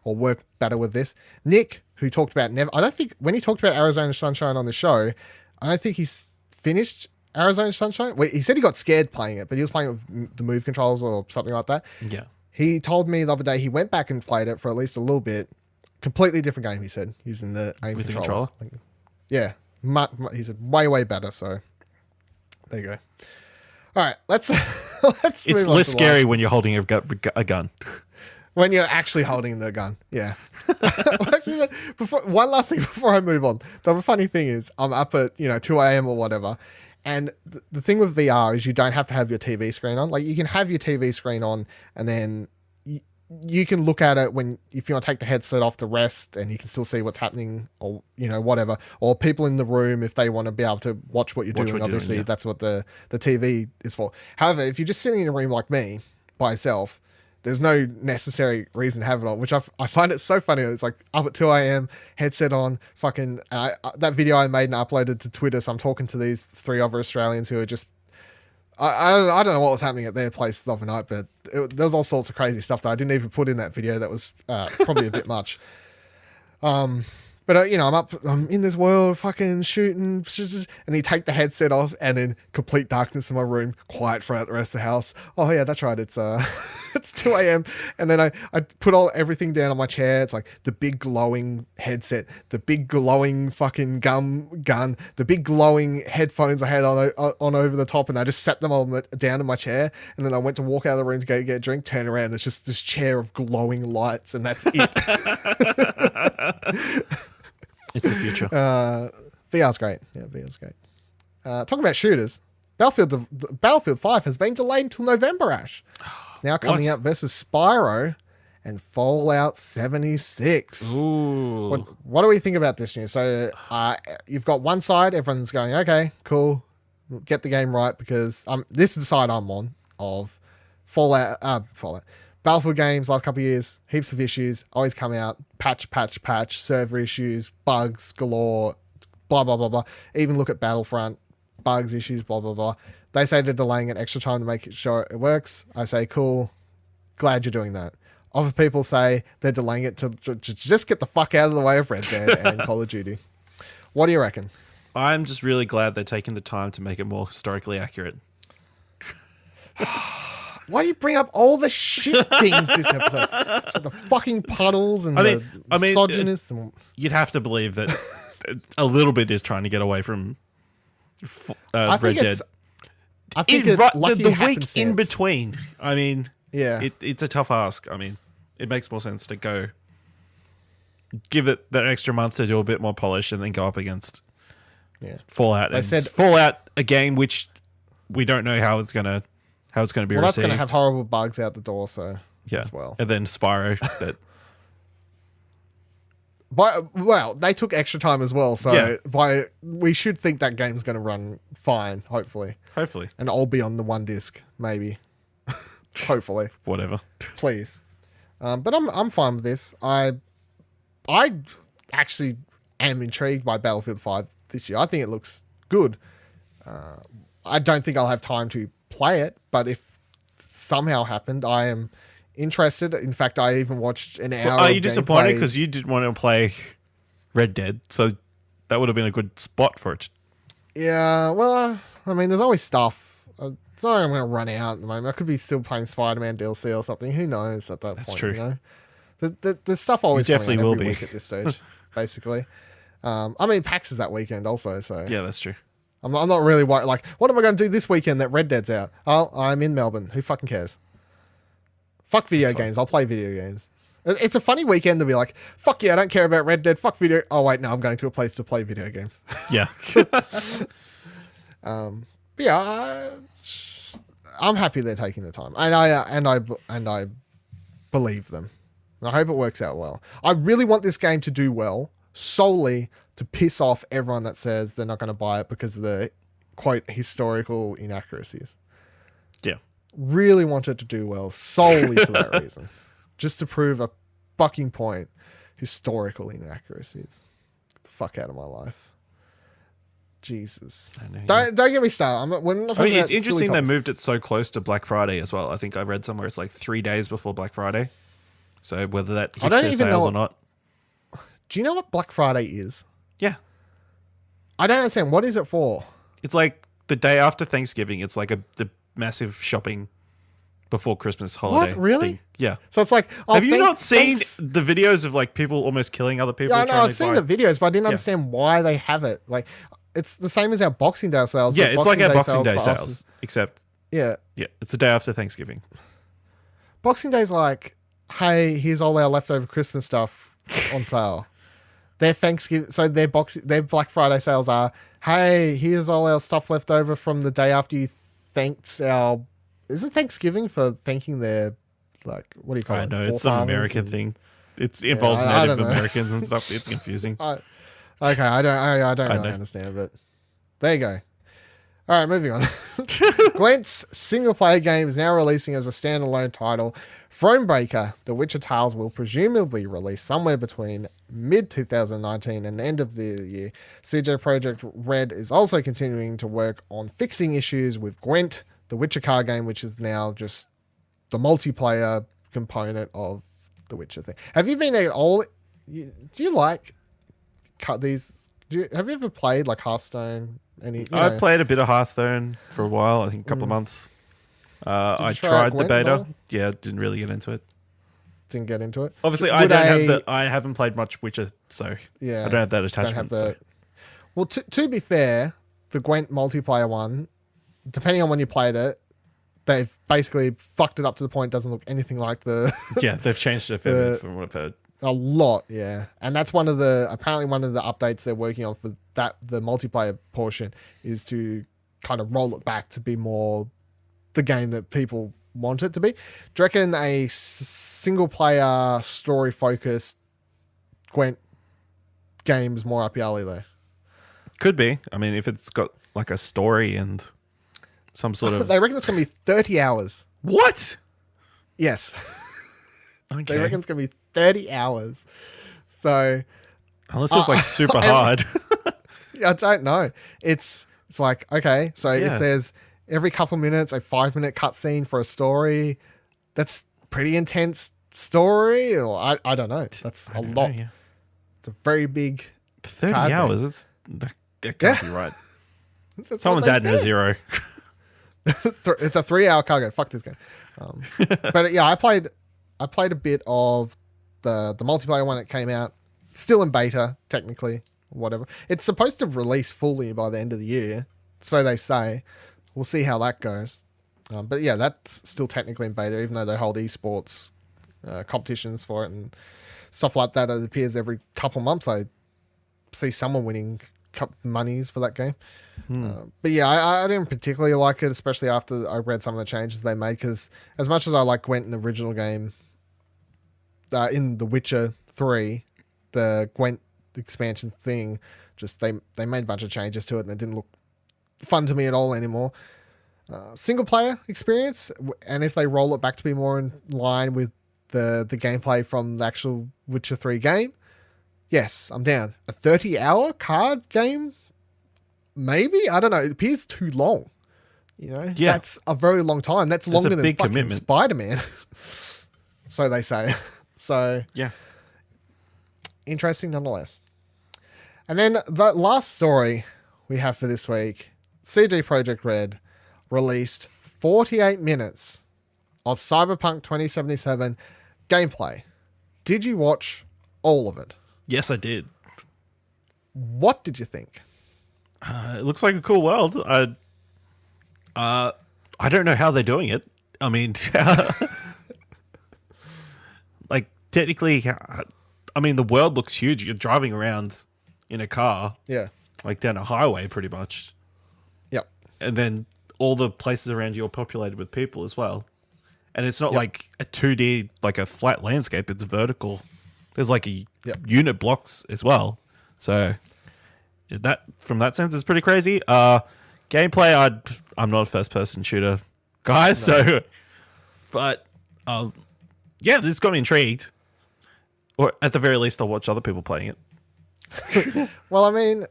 or work better with this. Nick, who talked about I don't think when he talked about Arizona Sunshine on the show, I don't think he's finished Arizona Sunshine. Wait, he said he got scared playing it, but he was playing with the move controls or something like that. Yeah. He told me the other day he went back and played it for at least a little bit. Completely different game, he said, using the aim with controller. The controller? Yeah. He said way, way better. So there you go. All right, let's It's less scary when you're holding a gun. When you're actually holding the gun, yeah. Actually, one last thing before I move on. The funny thing is, I'm up at 2 a.m. or whatever, and the thing with VR is you don't have to have your TV screen on. Like, you can have your TV screen on, and then you can look at it if you want to take the headset off to rest, and you can still see what's happening, or whatever. Or people in the room, if they want to be able to watch what you're doing. Obviously, that's what the TV is for. However, if you're just sitting in a room like me by yourself, there's no necessary reason to have it on, which I find it so funny. It's like up at 2 a.m., headset on, fucking that video I made and uploaded to Twitter. So I'm talking to these 3 other Australians who are just, I don't know what was happening at their place the other night, but there was all sorts of crazy stuff that I didn't even put in that video. That was probably a bit much. But I'm in this world, fucking shooting, and you take the headset off, and then complete darkness in my room, quiet throughout the rest of the house. Oh yeah, that's right. It's it's 2 a.m. and then I put everything down on my chair. It's like the big glowing headset, the big glowing fucking gun, the big glowing headphones I had on over the top, and I just set them down in my chair, and then I went to walk out of the room to go get a drink. Turn around, there's just this chair of glowing lights, and that's it. It's the future. VR's great. Yeah, VR's great. Talking about shooters, Battlefield 5 has been delayed until November, Ash. It's now coming out versus Spyro and Fallout 76. Ooh. What do we think about this news? So you've got one side, everyone's going, okay, cool, get the game right, because this is the side I'm on of Fallout. Battlefield games, last couple of years, heaps of issues, always come out, patch, server issues, bugs galore, blah, blah, blah, blah. Even look at Battlefront, bugs, issues, blah, blah, blah. They say they're delaying it extra time to make sure it works. I say, cool, glad you're doing that. Other people say they're delaying it to just get the fuck out of the way of Red Dead and Call of Duty. What do you reckon? I'm just really glad they're taking the time to make it more historically accurate. Why do you bring up all the shit things this episode? So the fucking puddles and the misogynist. You'd have to believe that a little bit is trying to get away from Red Dead. I think it's lucky the week in between. I mean, yeah, it's a tough ask. I mean, it makes more sense to give it that extra month to do a bit more polish and then go up against Fallout. They said Fallout, a game which we don't know how it's gonna be received. That's going to have horrible bugs out the door, so as well. And then Spyro. They took extra time as well, so we should think that game's going to run fine, hopefully. And I'll be on the one disc, maybe. Hopefully. Whatever. Please. But I'm fine with this. I actually am intrigued by Battlefield 5 this year. I think it looks good. I don't think I'll have time to play it, but if somehow happened, I am interested. In fact, I even watched an hour. Are you disappointed because you didn't want to play Red Dead? So that would have been a good spot for it. Yeah, well, I mean, there's always stuff. It's not like I'm going to run out at the moment. I could be still playing Spider-Man DLC or something. Who knows at that point? That's true. You know? The stuff always definitely coming out will every be week at this stage, basically. I mean, PAX is that weekend also, so yeah, that's true. I'm not really worried. Like, what am I going to do this weekend that Red Dead's out? Oh, I'm in Melbourne. Who fucking cares? Fuck video games. I'll play video games. It's a funny weekend to be like, fuck yeah, I don't care about Red Dead. Fuck video. Oh wait, no, I'm going to a place to play video games. Yeah. I'm happy they're taking the time, and I believe them. And I hope it works out well. I really want this game to do well, solely to piss off everyone that says they're not going to buy it because of the quote historical inaccuracies. Yeah. Really wanted to do well solely for that reason. Just to prove a fucking point. Historical inaccuracies. Get the fuck out of my life. Jesus. Don't get me started. It's interesting they moved it so close to Black Friday as well. I think I read somewhere it's like 3 days before Black Friday. So whether that hits their sales or not. Do you know what Black Friday is? Yeah. I don't understand. What is it for? It's like the day after Thanksgiving. It's like the massive shopping before Christmas holiday. What? Really? Thing. Yeah. So it's like... Have you not seen the videos of like people almost killing other people? Yeah, no, I've seen the videos, but I didn't understand why they have it. Like, it's the same as our Boxing Day sales. Yeah, it's like our Boxing Day sales, except... Yeah. Yeah, it's the day after Thanksgiving. Boxing Day's like, hey, here's all our leftover Christmas stuff on sale. Their Thanksgiving... So their Black Friday sales are, hey, here's all our stuff left over from the day after you thanked our... Isn't Thanksgiving for thanking their, like, what do you call it? I know, it's some American thing. It involves Native Americans and stuff. It's confusing. I don't really understand, but there you go. All right, moving on. Gwent's single-player game is now releasing as a standalone title. Thronebreaker, The Witcher Tales will presumably release somewhere between mid-2019 and the end of the year. CJ Projekt Red is also continuing to work on fixing issues with Gwent, the Witcher card game, which is now just the multiplayer component of the Witcher thing. Have you been at all... Do you like cut these... Have you ever played like Hearthstone? I played a bit of Hearthstone for a while, I think a couple of months. I tried the beta. Yeah, didn't really get into it. Didn't get into it? Obviously, I haven't played much Witcher, so yeah, I don't have that attachment. Well, to be fair, the Gwent multiplayer one, depending on when you played it, they've basically fucked it up to the point it doesn't look anything like the... Yeah, they've changed it a fair bit from what I've heard. A lot, yeah. And that's apparently one of the updates they're working on for that, the multiplayer portion, is to kind of roll it back to be more the game that people want it to be. Do you reckon a single player story focused Gwent game is more up your alley though? Could be. I mean, if it's got like a story and some sort of... They reckon it's going to be 30 hours. What? Yes. Okay. They reckon it's going to be 30 hours. So... Unless it's like super hard. I don't know. It's like, okay, so if there's every couple minutes a 5-minute cutscene for a story, that's pretty intense story. Or I don't know. That's a lot. Yeah. It's a very big 30 hours. That can't be right. Someone's adding a zero. It's a 3-hour cargo. Fuck this game. But yeah, I played a bit of the multiplayer one that came out. Still in beta, technically, whatever. It's supposed to release fully by the end of the year, so they say. We'll see how that goes. But yeah, that's still technically in beta, even though they hold esports competitions for it and stuff like that. It appears every couple months I see someone winning monies for that game. But yeah, I didn't particularly like it, especially after I read some of the changes they made, because as much as I like Gwent in the original game, in The Witcher 3, the Gwent expansion thing, just they made a bunch of changes to it and it didn't look fun to me at all anymore. Single player experience, and if they roll it back to be more in line with the gameplay from the actual Witcher 3 game, yes, I'm down. A 30-hour card game? Maybe? I don't know. It appears too long. You know? Yeah. That's a very long time. That's longer than fucking commitment. Spider-Man. So they say. So, yeah. Interesting nonetheless. And then the last story we have for this week, CG Projekt Red released 48 minutes of Cyberpunk 2077 gameplay. Did you watch all of it? Yes, I did. What did you think? It looks like a cool world. I don't know how they're doing it. I mean, like technically, I mean, the world looks huge. You're driving around in a car, like down a highway, pretty much. Yep. And then all the places around you are populated with people as well. And it's not like a 2D, like a flat landscape. It's vertical. There's like a unit blocks as well. So that from that sense is pretty crazy. Gameplay, I'm not a first person shooter guy, so but yeah, this got me intrigued. Or at the very least, I'll watch other people playing it. Well, I mean,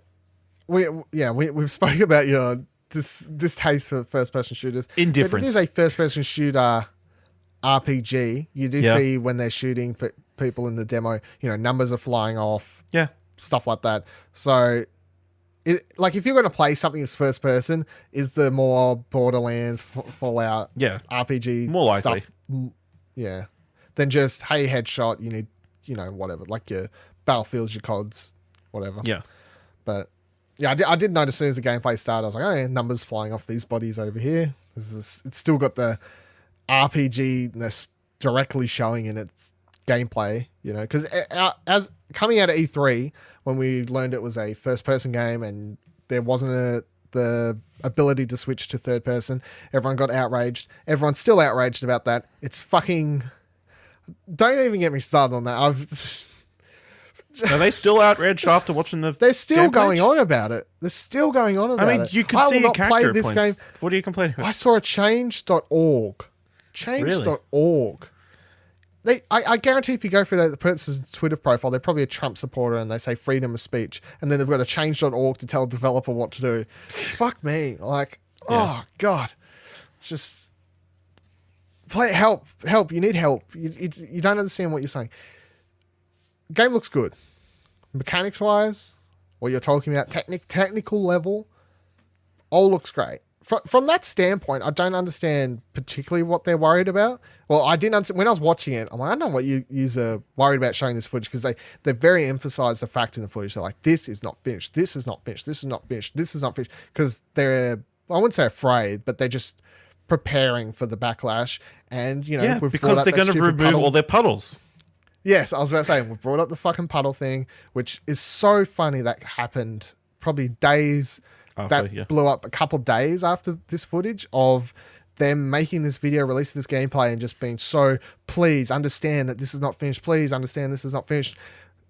we've spoken about your distaste for first person shooters. Indifference. It is a first person shooter RPG. You do see when they're shooting people in the demo, numbers are flying off. Yeah. Stuff like that. So, if you're going to play something as first person, is the more Borderlands, Fallout, RPG more likely stuff, than just, hey, headshot, you need, whatever, like your Battlefields, your CODs, whatever. Yeah. But, yeah, I did notice as soon as the gameplay started, I was like, oh, yeah, numbers flying off these bodies over here. It's still got the RPG-ness directly showing in its gameplay, because as coming out of E3, when we learned it was a first-person game and there wasn't the ability to switch to third person, everyone got outraged. Everyone's still outraged about that. It's fucking... Don't even get me started on that. Are they still outraged after watching the... They're still going on about it. They're still going on about it. I mean, you can see a character at points. What are you complaining about? I saw a change.org. Change.org. I guarantee if you go through the person's Twitter profile, they're probably a Trump supporter and they say freedom of speech. And then they've got a change.org to tell a developer what to do. Fuck me. Oh, God. It's just... Help. You need help. You don't understand what you're saying. Game looks good. Mechanics-wise, what you're talking about, technical level, all looks great. From that standpoint, I don't understand particularly what they're worried about. Well, I didn't understand when I was watching it. I'm like, I don't know what you are worried about showing this footage, because they very emphasize the fact in the footage. They're like, this is not finished. This is not finished. This is not finished. This is not finished. Because they're, I wouldn't say afraid, but they're just preparing for the backlash. And, because they're going to remove all their puddles. Yes, I was about to say, we've brought up the fucking puddle thing, which is so funny that happened probably days... blew up a couple days after this footage of them making this video, releasing this gameplay, and just being so, please understand that this is not finished. Please understand this is not finished.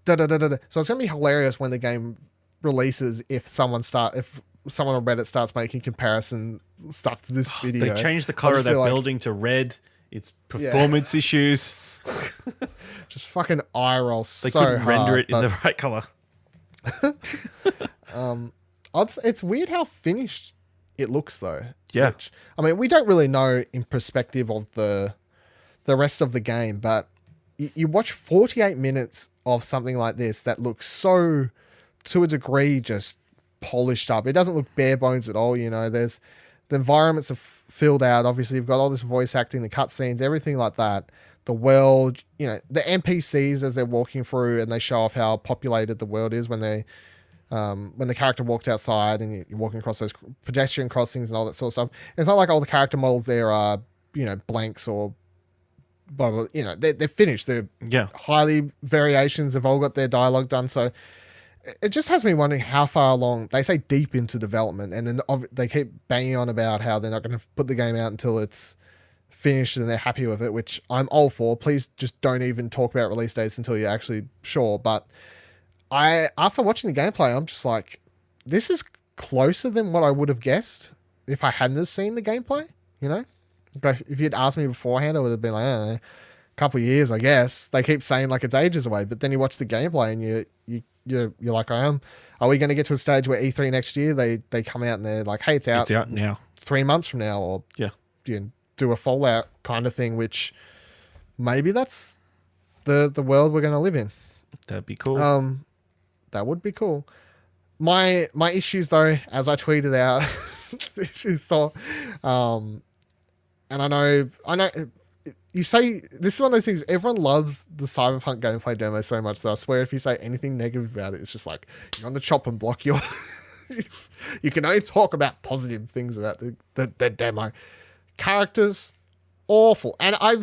So it's going to be hilarious when the game releases if someone on Reddit starts making comparison stuff to this video. They changed the color of that building to red. It's performance issues. Just fucking eye roll so hard. They couldn't render it in the right color. It's weird how finished it looks, though. Yeah. We don't really know in perspective of the rest of the game, but you watch 48 minutes of something like this that looks so, to a degree, just polished up. It doesn't look bare bones at all, There's the environments are filled out. Obviously, you've got all this voice acting, the cutscenes, everything like that. The world, the NPCs as they're walking through, and they show off how populated the world is when the character walks outside and you're walking across those pedestrian crossings and all that sort of stuff. It's not like all the character models there are, blanks or, blah, blah, they're finished. They're highly variations. They've all got their dialogue done. So it just has me wondering how far along, they say deep into development, and then they keep banging on about how they're not going to put the game out until it's finished and they're happy with it, which I'm all for. Please just don't even talk about release dates until you're actually sure. But after watching the gameplay, I'm just like, this is closer than what I would have guessed if I hadn't have seen the gameplay, If you'd asked me beforehand, I would have been like, I don't know, a couple of years, I guess. They keep saying like it's ages away, but then you watch the gameplay and you're like, are we going to get to a stage where E3 next year, they come out and they're like, hey, it's out now, 3 months from now, or do a Fallout kind of thing, which maybe that's the world we're going to live in. That'd be cool. That would be cool. My issues, though, as I tweeted out, and I know, you say, this is one of those things, everyone loves the Cyberpunk gameplay demo so much that I swear if you say anything negative about it, it's just like, you're on the chopping block, you can only talk about positive things about the demo. Characters, awful. And I'm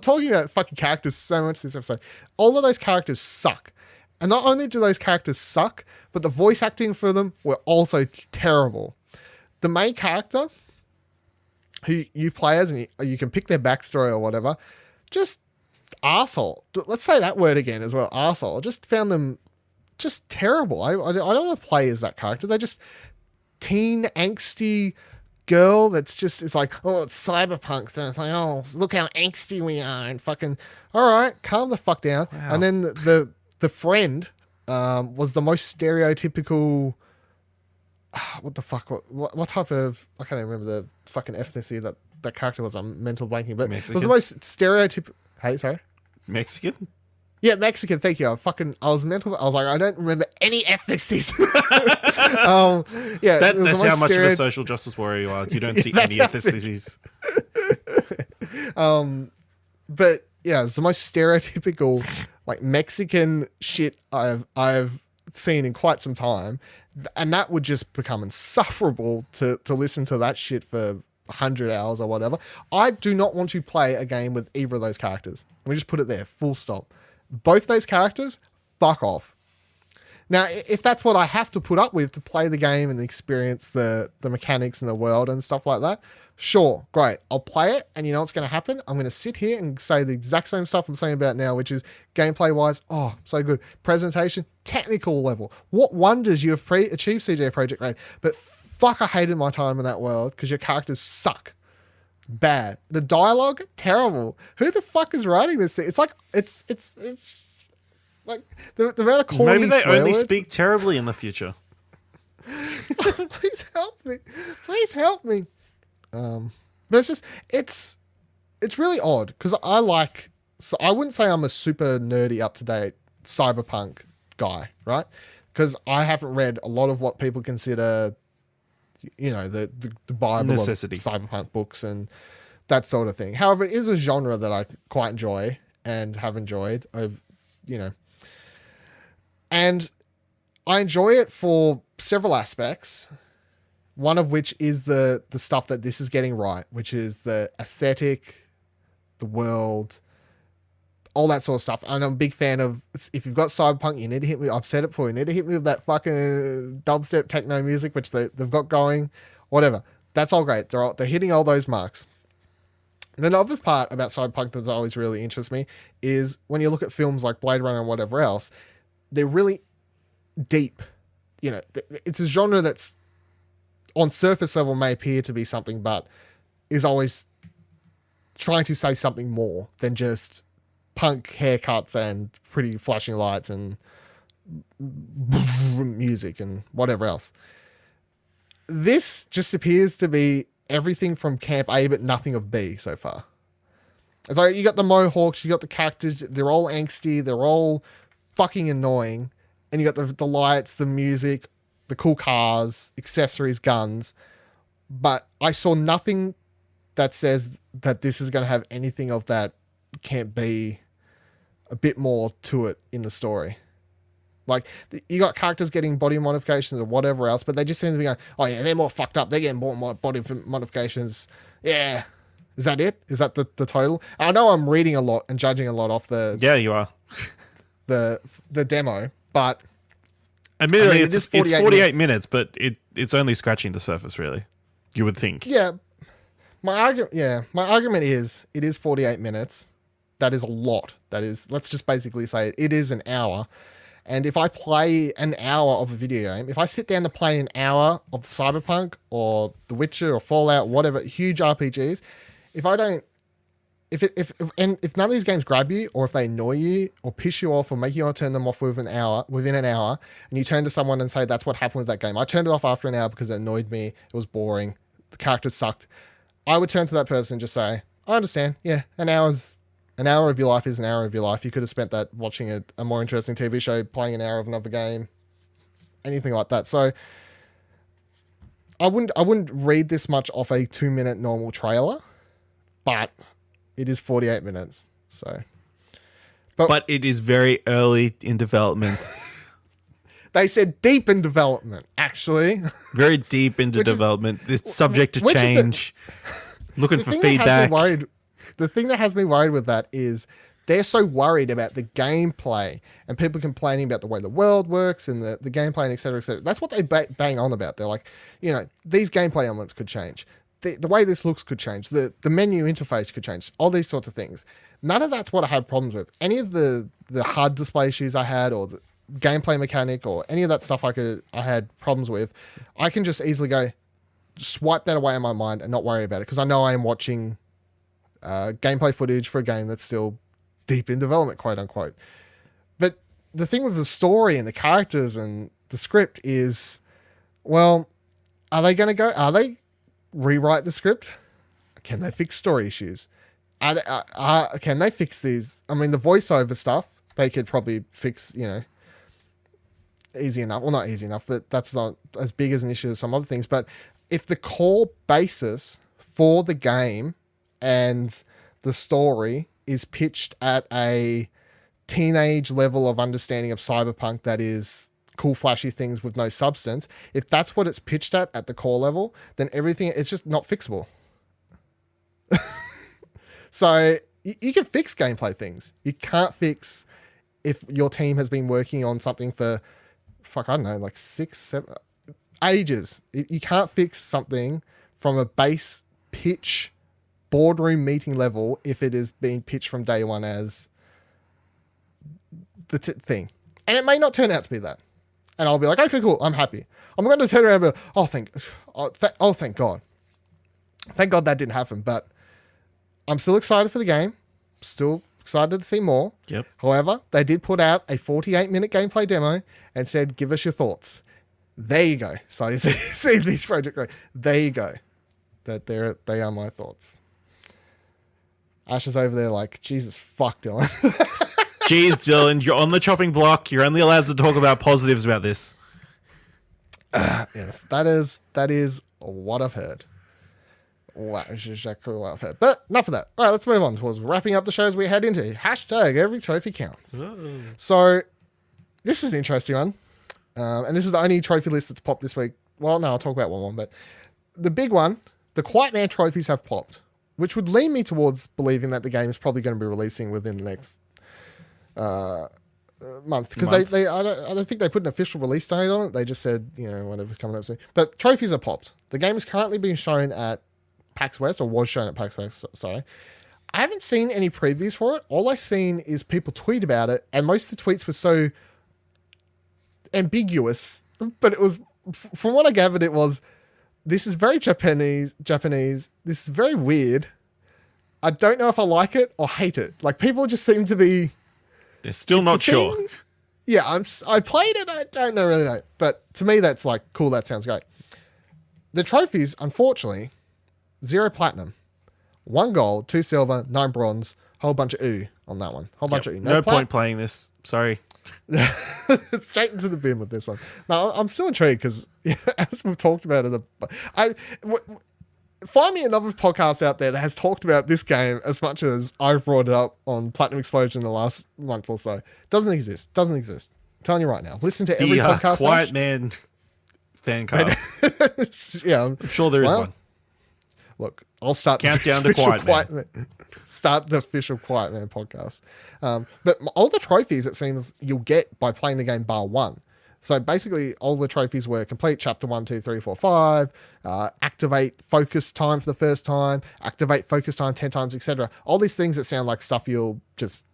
talking about fucking characters so much this episode. All of those characters suck. And not only do those characters suck, but the voice acting for them were also terrible. The main character, who you play as, and you can pick their backstory or whatever, just arsehole. Let's say that word again as well, arsehole. I just found them just terrible. I don't want to play as that character. They're just teen angsty girl that's just, it's like, oh, it's Cyberpunk, so it's like, oh, look how angsty we are, and fucking, all right, calm the fuck down. Wow. And then the friend was the most stereotypical, what the fuck, what type of, I can't even remember the fucking ethnicity that character was. I'm mental blanking, but Mexican? it was the most stereotypical. Hey, sorry. Mexican? Yeah, Mexican. Thank you. I was mental. I was like, I don't remember any ethnicities. Yeah, That's how much of a social justice warrior you are. You don't see any ethnicities. But yeah, it's the most stereotypical like Mexican shit I've seen in quite some time, and that would just become insufferable to listen to that shit for 100 hours or whatever. I do not want to play a game with either of those characters. Let me just put it there, full stop. Both those characters, fuck off. Now, if that's what I have to put up with to play the game and experience the mechanics and the world and stuff like that, sure, great. I'll play it, and you know what's going to happen? I'm going to sit here and say the exact same stuff I'm saying about now, which is gameplay-wise, oh, so good. Presentation, technical level. What wonders you have achieved, CJ Projekt Red. But fuck, I hated my time in that world because your characters suck. Bad. The dialogue, terrible. Who the fuck is writing this thing? It's like it's like the amount of corny Maybe they only words. speak terribly in the future. Please help me. Please help me. But it's just it's really odd because so I wouldn't say I'm a super nerdy up to date cyberpunk guy, right? Because I haven't read a lot of what people consider, you know, the Bible necessity of cyberpunk books and that sort of thing. However, it is a genre that I quite enjoy and have enjoyed. And I enjoy it for several aspects. One of which is the stuff that this is getting right, which is the aesthetic, the world, all that sort of stuff. And I'm a big fan of, if you've got Cyberpunk, you need to hit me, I've said it before, you need to hit me with that fucking dubstep techno music, which they've got going, whatever. That's all great. They're hitting all those marks. And then the other part about Cyberpunk that always really interests me is when you look at films like Blade Runner and whatever else, they're really deep. You know, it's a genre that's on surface level may appear to be something, but is always trying to say something more than just punk haircuts and pretty flashing lights and music and whatever else. This just appears to be everything from Camp A, but nothing of B so far. It's like you got the Mohawks, you got the characters, they're all angsty, they're all fucking annoying, and you got the lights, the music, the cool cars, accessories, guns, but I saw nothing that says that this is going to have anything of that Camp B, a bit more to it in the story. Like, you got characters getting body modifications or whatever else, but they just seem to be going, oh yeah, they're more fucked up, they're getting more body modifications. Yeah. Is that it? Is that the total? I know I'm reading a lot and judging a lot off the... Yeah, you are. the demo, but... Admittedly, it's 48 minutes, but it's only scratching the surface, really. You would think. Yeah. My argument is, it is 48 minutes. That is a lot. That is, let's just basically say it is an hour. And if I play an hour of a video game, if I sit down to play an hour of Cyberpunk or The Witcher or Fallout, whatever, huge RPGs, if none of these games grab you, or if they annoy you or piss you off or make you want to turn them off within an hour, and you turn to someone and say that's what happened with that game. I turned it off after an hour because it annoyed me. It was boring. The characters sucked. I would turn to that person and just say, I understand. Yeah, an hour of your life is an hour of your life. You could have spent that watching a more interesting TV show, playing an hour of another game, anything like that. So I wouldn't read this much off a 2-minute normal trailer, but it is 48 minutes. So, but it is very early in development. They said deep in development, actually. Very deep into development. It's subject to change. Looking for feedback. The thing that has me worried with that is they're so worried about the gameplay and people complaining about the way the world works and the gameplay and et cetera, et cetera. That's what they bang on about. They're like, you know, these gameplay elements could change. The way this looks could change. The menu interface could change. All these sorts of things. None of that's what I had problems with. Any of the HUD display issues I had or gameplay mechanic or any of that stuff I had problems with, I can just easily go swipe that away in my mind and not worry about it because I know I am watching gameplay footage for a game that's still deep in development, quote unquote. But the thing with the story and the characters and the script is, well, are they rewrite the script? Can they fix story issues? Can they fix these? I mean, the voiceover stuff, they could probably fix, easy enough. Well, not easy enough, but that's not as big as an issue as some other things. But if the core basis for the game and the story is pitched at a teenage level of understanding of Cyberpunk that is cool, flashy things with no substance, if that's what it's pitched at the core level, then everything, it's just not fixable. So you can fix gameplay things. You can't fix if your team has been working on something for, I don't know, like 6, 7, ages. You can't fix something from a base pitch boardroom meeting level if it is being pitched from day one as the thing. And it may not turn out to be that. And I'll be like, okay, cool, I'm happy. I'm going to turn around and be like, thank God. Thank God that didn't happen. But I'm still excited for the game. Still excited to see more. Yep. However, they did put out a 48-minute gameplay demo and said, give us your thoughts. There you go. So you see these project right. There you go. They are my thoughts. Ash is over there like, Jesus fuck, Dylan. Jeez, Dylan, you're on the chopping block. You're only allowed to talk about positives about this. Yes, that is what I've heard. Wow, it's exactly what I've heard. But enough of that. All right, let's move on towards wrapping up the shows we head into. Hashtag every trophy counts. Oh. So this is an interesting one. And this is the only trophy list that's popped this week. Well, no, I'll talk about one, but the big one, the Quiet Man trophies have popped, which would lean me towards believing that the game is probably going to be releasing within the next month. Because I don't think they put an official release date on it. They just said, whatever's coming up soon. But trophies are popped. The game is currently being shown at PAX West, or was shown at PAX West, sorry. I haven't seen any previews for it. All I've seen is people tweet about it, and most of the tweets were so ambiguous, but it was, from what I gathered, it was, this is very Japanese, this is very weird. I don't know if I like it or hate it. Like, people just seem to be... They're still not sure. Yeah, I played it, I don't really know. But to me, that's like, cool, that sounds great. The trophies, unfortunately... 0 platinum, 1 gold, 2 silver, 9 bronze, whole bunch of ooh on that one. Whole bunch of ooh. No point playing this. Sorry. Straight into the bin with this one. No, I'm still intrigued because, as we've talked about it, find me another podcast out there that has talked about this game as much as I've brought it up on Platinum Explosion in the last month or so. Doesn't exist. I'm telling you right now. Listen to every podcast. Quiet Man fan cast. Yeah, I'm sure there is one. Look, I'll start Countdown to Quiet Man. Start the official Quiet Man podcast. But all the trophies, it seems, you'll get by playing the game bar 1. So basically, all the trophies were complete chapter 1, 2, 3, 4, 5, activate focus time for the first time, activate focus time 10 times, etc. All these things that sound like stuff you'll just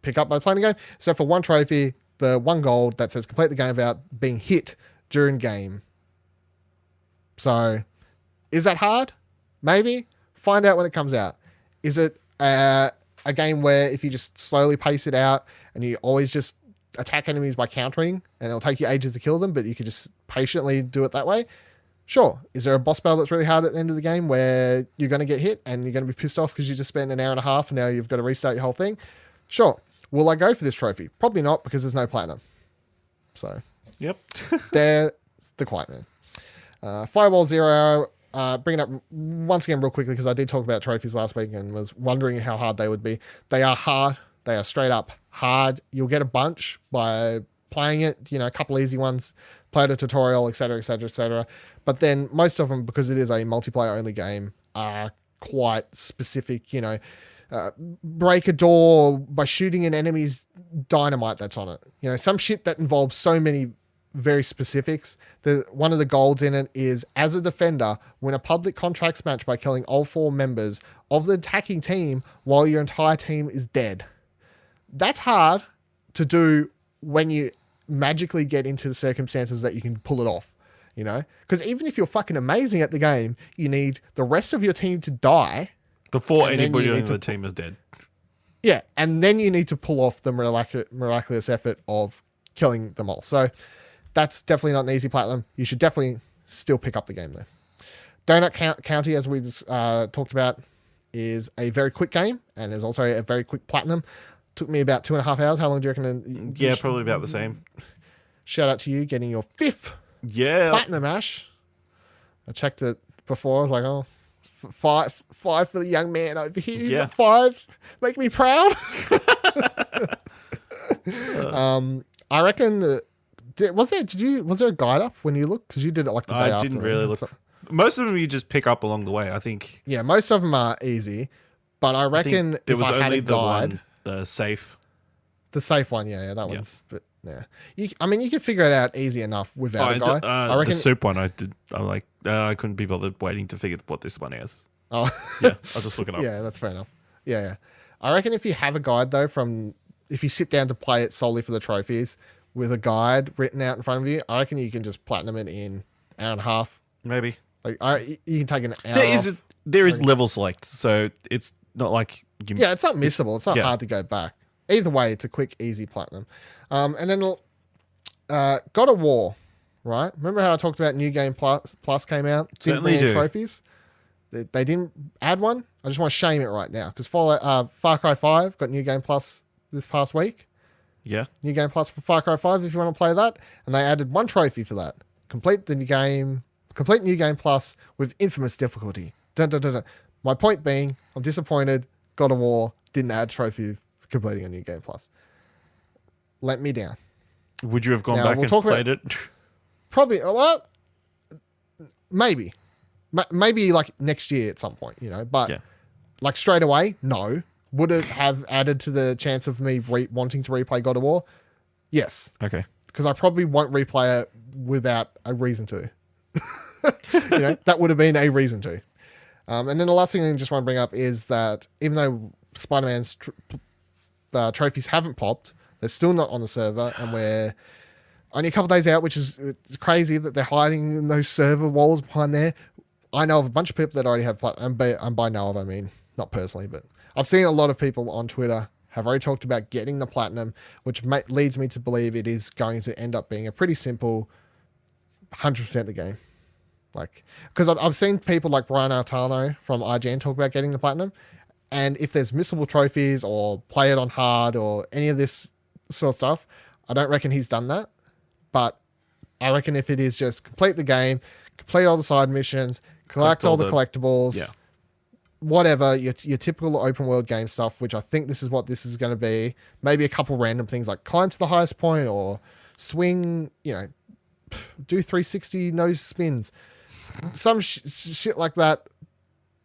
pick up by playing the game. So for one trophy, the 1 gold that says complete the game without being hit during game. So, is that hard? Maybe. Find out when it comes out. Is it a game where if you just slowly pace it out and you always just attack enemies by countering and it'll take you ages to kill them, but you could just patiently do it that way? Sure. Is there a boss battle that's really hard at the end of the game where you're going to get hit and you're going to be pissed off because you just spent an hour and a half and now you've got to restart your whole thing? Sure. Will I go for this trophy? Probably not, because there's no platinum. So, yep. There's the Quiet Man. Firewall Zero Arrow. Bring it up once again real quickly because I did talk about trophies last week and was wondering how hard they would be. They are hard. They are straight up hard. You'll get a bunch by playing it, a couple easy ones, play the tutorial, etc., etc., etc. But then most of them, because it is a multiplayer only game, are quite specific, break a door by shooting an enemy's dynamite that's on it. Some shit that involves so many very specifics. One of the golds in it is, as a defender, win a public contracts match by killing all 4 members of the attacking team while your entire team is dead. That's hard to do when you magically get into the circumstances that you can pull it off, you know? Because even if you're fucking amazing at the game, you need the rest of your team to die before anybody on the team is dead. Yeah, and then you need to pull off the miraculous effort of killing them all. So that's definitely not an easy platinum. You should definitely still pick up the game, though. Donut County, as we talked about, is a very quick game and is also a very quick platinum. Took me about 2.5 hours. How long do you reckon? Yeah, probably about the same. Shout out to you getting your 5th platinum, Ash. I checked it before. I was like, oh, five for the young man over here. He's got 5. Make me proud. I reckon. Was there a guide up when you looked? Because you did it like the day after. I didn't really look. Most of them you just pick up along the way, I think. Yeah, most of them are easy, but I reckon there was only the guide, the safe. The safe one, yeah, that one's. But yeah, you can figure it out easy enough without a guide. I reckon the soup one, I couldn't be bothered waiting to figure what this one is. Oh, yeah, I'll just look it up. Yeah, that's fair enough. Yeah. I reckon if you have a guide though, if you sit down to play it solely for the trophies with a guide written out in front of you, I reckon you can just platinum it in an hour and a half. Maybe. Like you can take an hour. There is level select, so it's not like it's not missable. It's not hard to go back. Either way, it's a quick, easy platinum. And then God of War, right? Remember how I talked about New Game Plus came out? Didn't bring any trophies. They didn't add one. I just want to shame it right now because Far Cry 5 got New Game Plus this past week. Yeah. New Game Plus for Far Cry 5 if you want to play that. And they added one trophy for that. Complete New Game Plus with infamous difficulty. Dun, dun, dun, dun. My point being, I'm disappointed God of War didn't add trophy for completing a New Game Plus. Let me down. Would you have gone back and played it? Probably. Well, maybe. Maybe like next year at some point, you know. But like straight away, no. Would it have added to the chance of me wanting to replay God of War? Yes. Okay. Because I probably won't replay it without a reason to. You know, that would have been a reason to. And then the last thing I just want to bring up is that even though Spider-Man's trophies haven't popped, they're still not on the server, and we're only a couple days out, which is crazy that they're hiding in those server walls behind there. I know of a bunch of people that already have platinum, and by know of, I mean, not personally, but I've seen a lot of people on Twitter have already talked about getting the platinum, which leads me to believe it is going to end up being a pretty simple 100% the game. Like, because I've seen people like Brian Artano from IGN talk about getting the platinum, and if there's missable trophies or play it on hard or any of this sort of stuff, I don't reckon he's done that. But I reckon if it is just complete the game, complete all the side missions, collect all the collectibles, whatever, your typical open world game stuff, which I think this is what this is going to be. Maybe a couple random things like climb to the highest point or swing, you know, do 360 nose spins. Some shit like that.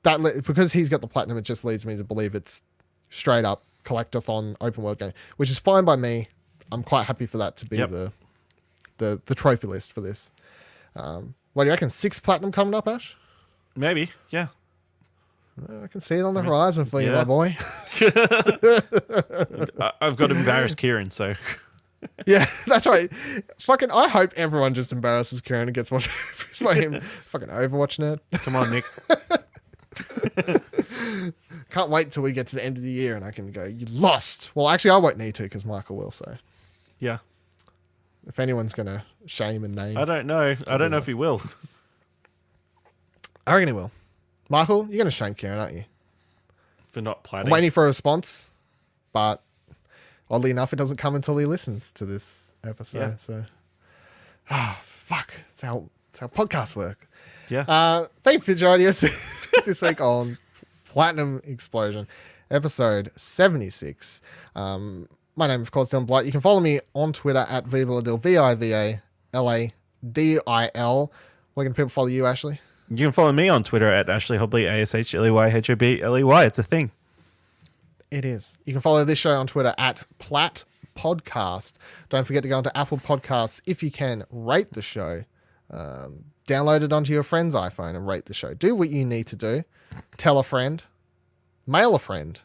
Because he's got the platinum, it just leads me to believe it's straight up collectathon open world game, which is fine by me. I'm quite happy for that to be the trophy list for this. What do you reckon? 6 platinum coming up, Ash? Maybe, yeah. I can see it on the horizon for you, my boy. I've got to embarrass Kieran, so... Yeah, that's right. Fucking, I hope everyone just embarrasses Kieran and gets watched by him. Fucking Overwatch nerd. Come on, Nick. Can't wait till we get to the end of the year and I can go, you lost. Well, actually, I won't need to because Michael will, so. Yeah. If anyone's going to shame and name. I don't know. I don't know if he will. I reckon he will. Michael, you're going to shame Kieran, aren't you? For not planning. I'm waiting for a response, but oddly enough, it doesn't come until he listens to this episode. Yeah. So, fuck. It's how podcasts work. Yeah. Thank you for joining us this week on Platinum Explosion, episode 76. My name, of course, Dylan Blight. You can follow me on Twitter at Vivaladil, VIVALADIL. Where can people follow you, Ashley? You can follow me on Twitter at Ashley Hobley, ASHLEYHOBLEY. It's a thing. It is. You can follow this show on Twitter at Plat Podcast. Don't forget to go onto Apple Podcasts if you can. Rate the show. Download it onto your friend's iPhone and rate the show. Do what you need to do. Tell a friend. Mail a friend.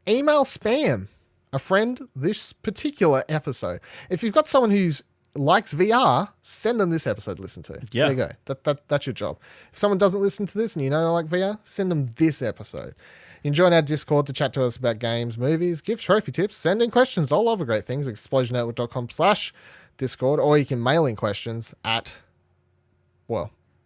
Email spam. a friend this particular episode. If you've got someone who's likes VR, send them this episode to listen to. Yeah. There you go. That's your job. If someone doesn't listen to this and you know they like VR, send them this episode. You can join our Discord to chat to us about games, movies, give trophy tips, send in questions, all other great things at explosionnetwork.com/Discord, or you can mail in questions at,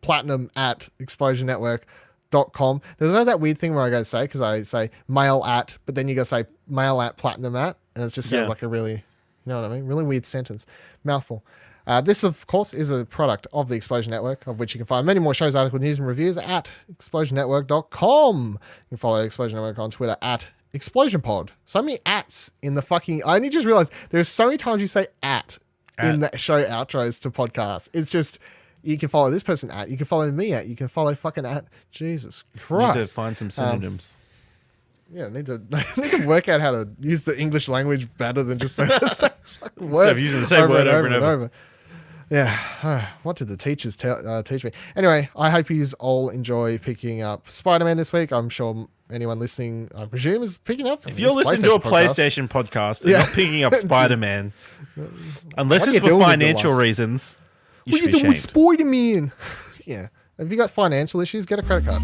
platinum@explosionnetwork.com. There's always that weird thing where I go to say, because I say mail at, but then you go say mail at platinum at, and it just sounds like a really, you know what I mean? Really weird sentence. Mouthful. This, of course, is a product of the Explosion Network, of which you can find many more shows, articles, news, and reviews at explosionnetwork.com. You can follow Explosion Network on Twitter at ExplosionPod. So many ats in the fucking... I only just realized there's so many times you say at in the show outros to podcasts. It's just... You can follow this person at. You can follow me at. You can follow fucking at. Jesus Christ. Need to find some synonyms. I need to work out how to use the English language better than just say the same fucking word. Instead of using the same word over and over. Yeah. What did the teachers teach me? Anyway, I hope you all enjoy picking up Spider-Man this week. I'm sure anyone listening, I presume, is picking up. If you're listening to a PlayStation podcast and not picking up Spider-Man, unless it's for financial reasons, you should be ashamed. What are you doing with Spider-Man? Yeah. If you got financial issues, get a credit card.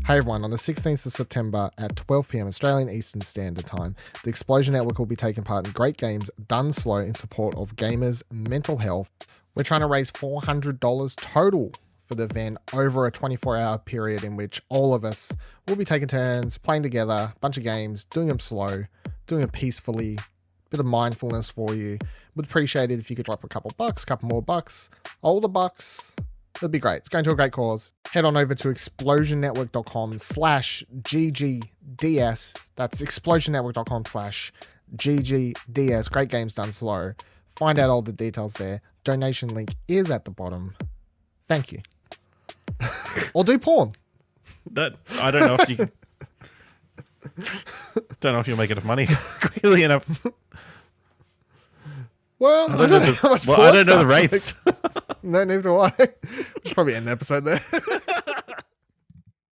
Hey everyone, on the 16th of September at 12 p.m. Australian Eastern Standard Time, the Explosion Network will be taking part in Great Games Done Slow in support of gamers' mental health. We're trying to raise $400 total for the event over a 24-hour period in which all of us will be taking turns, playing together, a bunch of games, doing them slow, doing them peacefully, bit of mindfulness for you. Would appreciate it if you could drop a couple more bucks, all the bucks. It'd be great. It's going to a great cause. Head on over to explosionnetwork.com/GGDS. That's explosionnetwork.com/GGDS. Great Games Done Slow. Find out all the details there. Donation link is at the bottom. Thank you. Or do porn. I don't know if you don't know if you'll make enough money quickly enough. Well, I don't know how much I don't know the rates. No, neither do I. We should probably end the episode there.